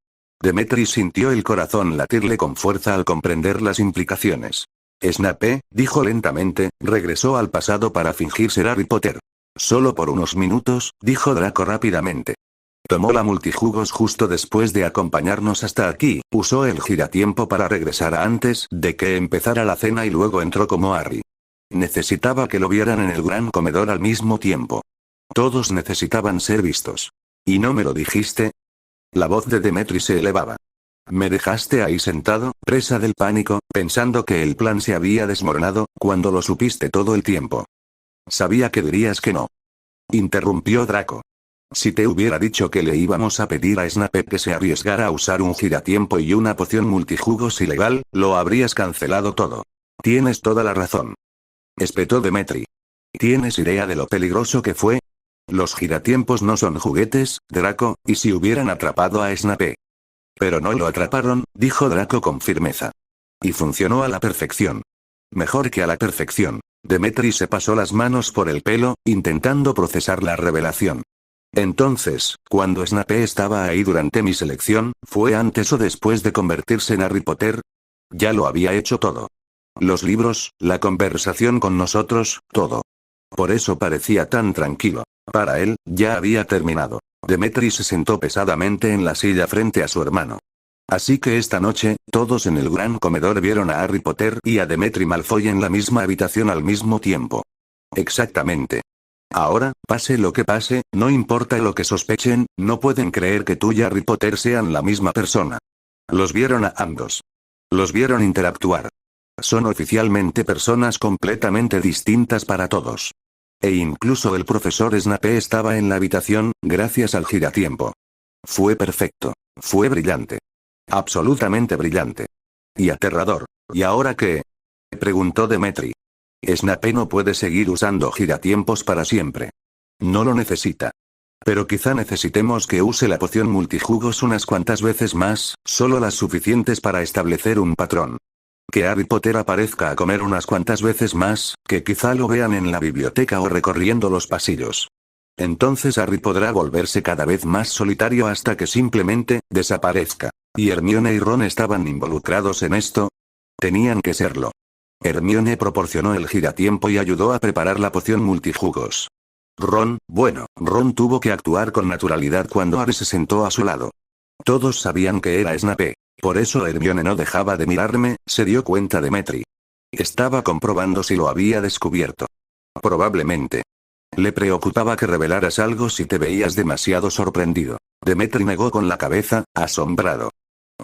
Demetri sintió el corazón latirle con fuerza al comprender las implicaciones. Snape, dijo lentamente, regresó al pasado para fingir ser Harry Potter. Solo por unos minutos, dijo Draco rápidamente. Tomó la multijugos justo después de acompañarnos hasta aquí, usó el giratiempo para regresar a antes de que empezara la cena y luego entró como Harry. Necesitaba que lo vieran en el gran comedor al mismo tiempo. Todos necesitaban ser vistos. ¿Y no me lo dijiste? La voz de Demetri se elevaba. Me dejaste ahí sentado, presa del pánico, pensando que el plan se había desmoronado, cuando lo supiste todo el tiempo. Sabía que dirías que no. Interrumpió Draco. Si te hubiera dicho que le íbamos a pedir a Snape que se arriesgara a usar un giratiempo y una poción multijugos ilegal, lo habrías cancelado todo. Tienes toda la razón. Espetó Demetri. ¿Tienes idea de lo peligroso que fue? Los giratiempos no son juguetes, Draco, y si hubieran atrapado a Snape. Pero no lo atraparon, dijo Draco con firmeza. Y funcionó a la perfección. Mejor que a la perfección. Demetri se pasó las manos por el pelo, intentando procesar la revelación. Entonces, cuando Snape estaba ahí durante mi selección, ¿fue antes o después de convertirse en Harry Potter? Ya lo había hecho todo. Los libros, la conversación con nosotros, todo. Por eso parecía tan tranquilo. Para él, ya había terminado. Demetri se sentó pesadamente en la silla frente a su hermano. Así que esta noche, todos en el gran comedor vieron a Harry Potter y a Demetri Malfoy en la misma habitación al mismo tiempo. Exactamente. Ahora, pase lo que pase, no importa lo que sospechen, no pueden creer que tú y Harry Potter sean la misma persona. Los vieron a ambos. Los vieron interactuar. Son oficialmente personas completamente distintas para todos. E incluso el profesor Snape estaba en la habitación, gracias al giratiempo. Fue perfecto. Fue brillante. Absolutamente brillante. Y aterrador. ¿Y ahora qué? Preguntó Demetri. Snape no puede seguir usando giratiempos para siempre. No lo necesita. Pero quizá necesitemos que use la poción multijugos unas cuantas veces más, solo las suficientes para establecer un patrón. Que Harry Potter aparezca a comer unas cuantas veces más, que quizá lo vean en la biblioteca o recorriendo los pasillos. Entonces Harry podrá volverse cada vez más solitario hasta que simplemente desaparezca. ¿Y Hermione y Ron estaban involucrados en esto? Tenían que serlo. Hermione proporcionó el giratiempo y ayudó a preparar la poción multijugos. Ron tuvo que actuar con naturalidad cuando Harry se sentó a su lado. Todos sabían que era Snape. Por eso Hermione no dejaba de mirarme, se dio cuenta Demetri. Estaba comprobando si lo había descubierto. Probablemente. Le preocupaba que revelaras algo si te veías demasiado sorprendido. Demetri negó con la cabeza, asombrado.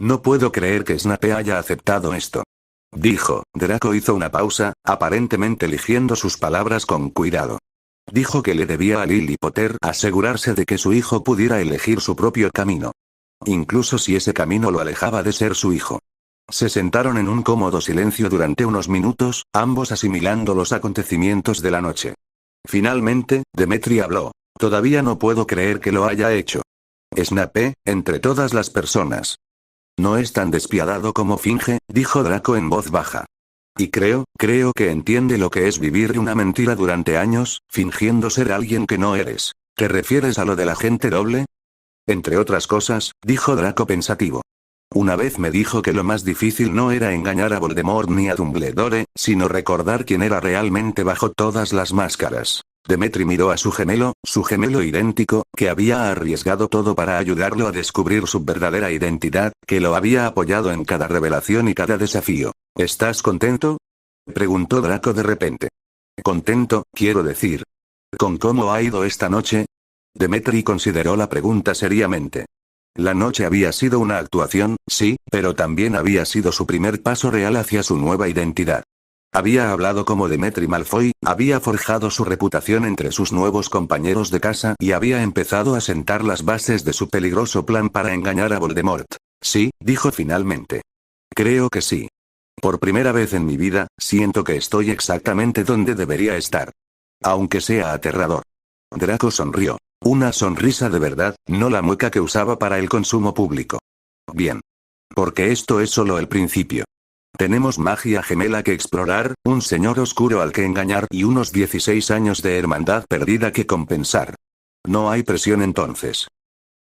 No puedo creer que Snape haya aceptado esto. Dijo. Draco hizo una pausa, aparentemente eligiendo sus palabras con cuidado. Dijo que le debía a Lily Potter asegurarse de que su hijo pudiera elegir su propio camino. Incluso si ese camino lo alejaba de ser su hijo. Se sentaron en un cómodo silencio durante unos minutos, ambos asimilando los acontecimientos de la noche. Finalmente, Demetri habló. Todavía no puedo creer que lo haya hecho. Snape, entre todas las personas. No es tan despiadado como finge, dijo Draco en voz baja. Y creo que entiende lo que es vivir una mentira durante años, fingiendo ser alguien que no eres. ¿Te refieres a lo del agente doble? Entre otras cosas, dijo Draco pensativo. Una vez me dijo que lo más difícil no era engañar a Voldemort ni a Dumbledore, sino recordar quién era realmente bajo todas las máscaras. Demetri miró a su gemelo idéntico, que había arriesgado todo para ayudarlo a descubrir su verdadera identidad, que lo había apoyado en cada revelación y cada desafío. ¿Estás contento? Preguntó Draco de repente. ¿Contento, quiero decir? ¿Con cómo ha ido esta noche? Demetri consideró la pregunta seriamente. La noche había sido una actuación, sí, pero también había sido su primer paso real hacia su nueva identidad. Había hablado como Demetri Malfoy, había forjado su reputación entre sus nuevos compañeros de casa y había empezado a sentar las bases de su peligroso plan para engañar a Voldemort. Sí, dijo finalmente. Creo que sí. Por primera vez en mi vida, siento que estoy exactamente donde debería estar. Aunque sea aterrador. Draco sonrió. Una sonrisa de verdad, no la mueca que usaba para el consumo público. Bien. Porque esto es solo el principio. Tenemos magia gemela que explorar, un señor oscuro al que engañar y unos 16 años de hermandad perdida que compensar. No hay presión entonces.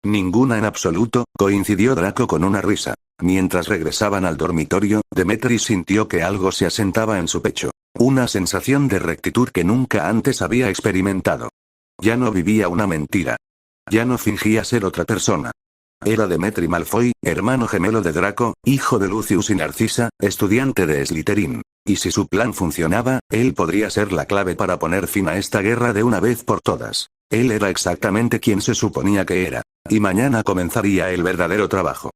Ninguna en absoluto, coincidió Draco con una risa. Mientras regresaban al dormitorio, Demetri sintió que algo se asentaba en su pecho. Una sensación de rectitud que nunca antes había experimentado. Ya no vivía una mentira. Ya no fingía ser otra persona. Era Demetri Malfoy, hermano gemelo de Draco, hijo de Lucius y Narcisa, estudiante de Slytherin. Y si su plan funcionaba, él podría ser la clave para poner fin a esta guerra de una vez por todas. Él era exactamente quien se suponía que era. Y mañana comenzaría el verdadero trabajo.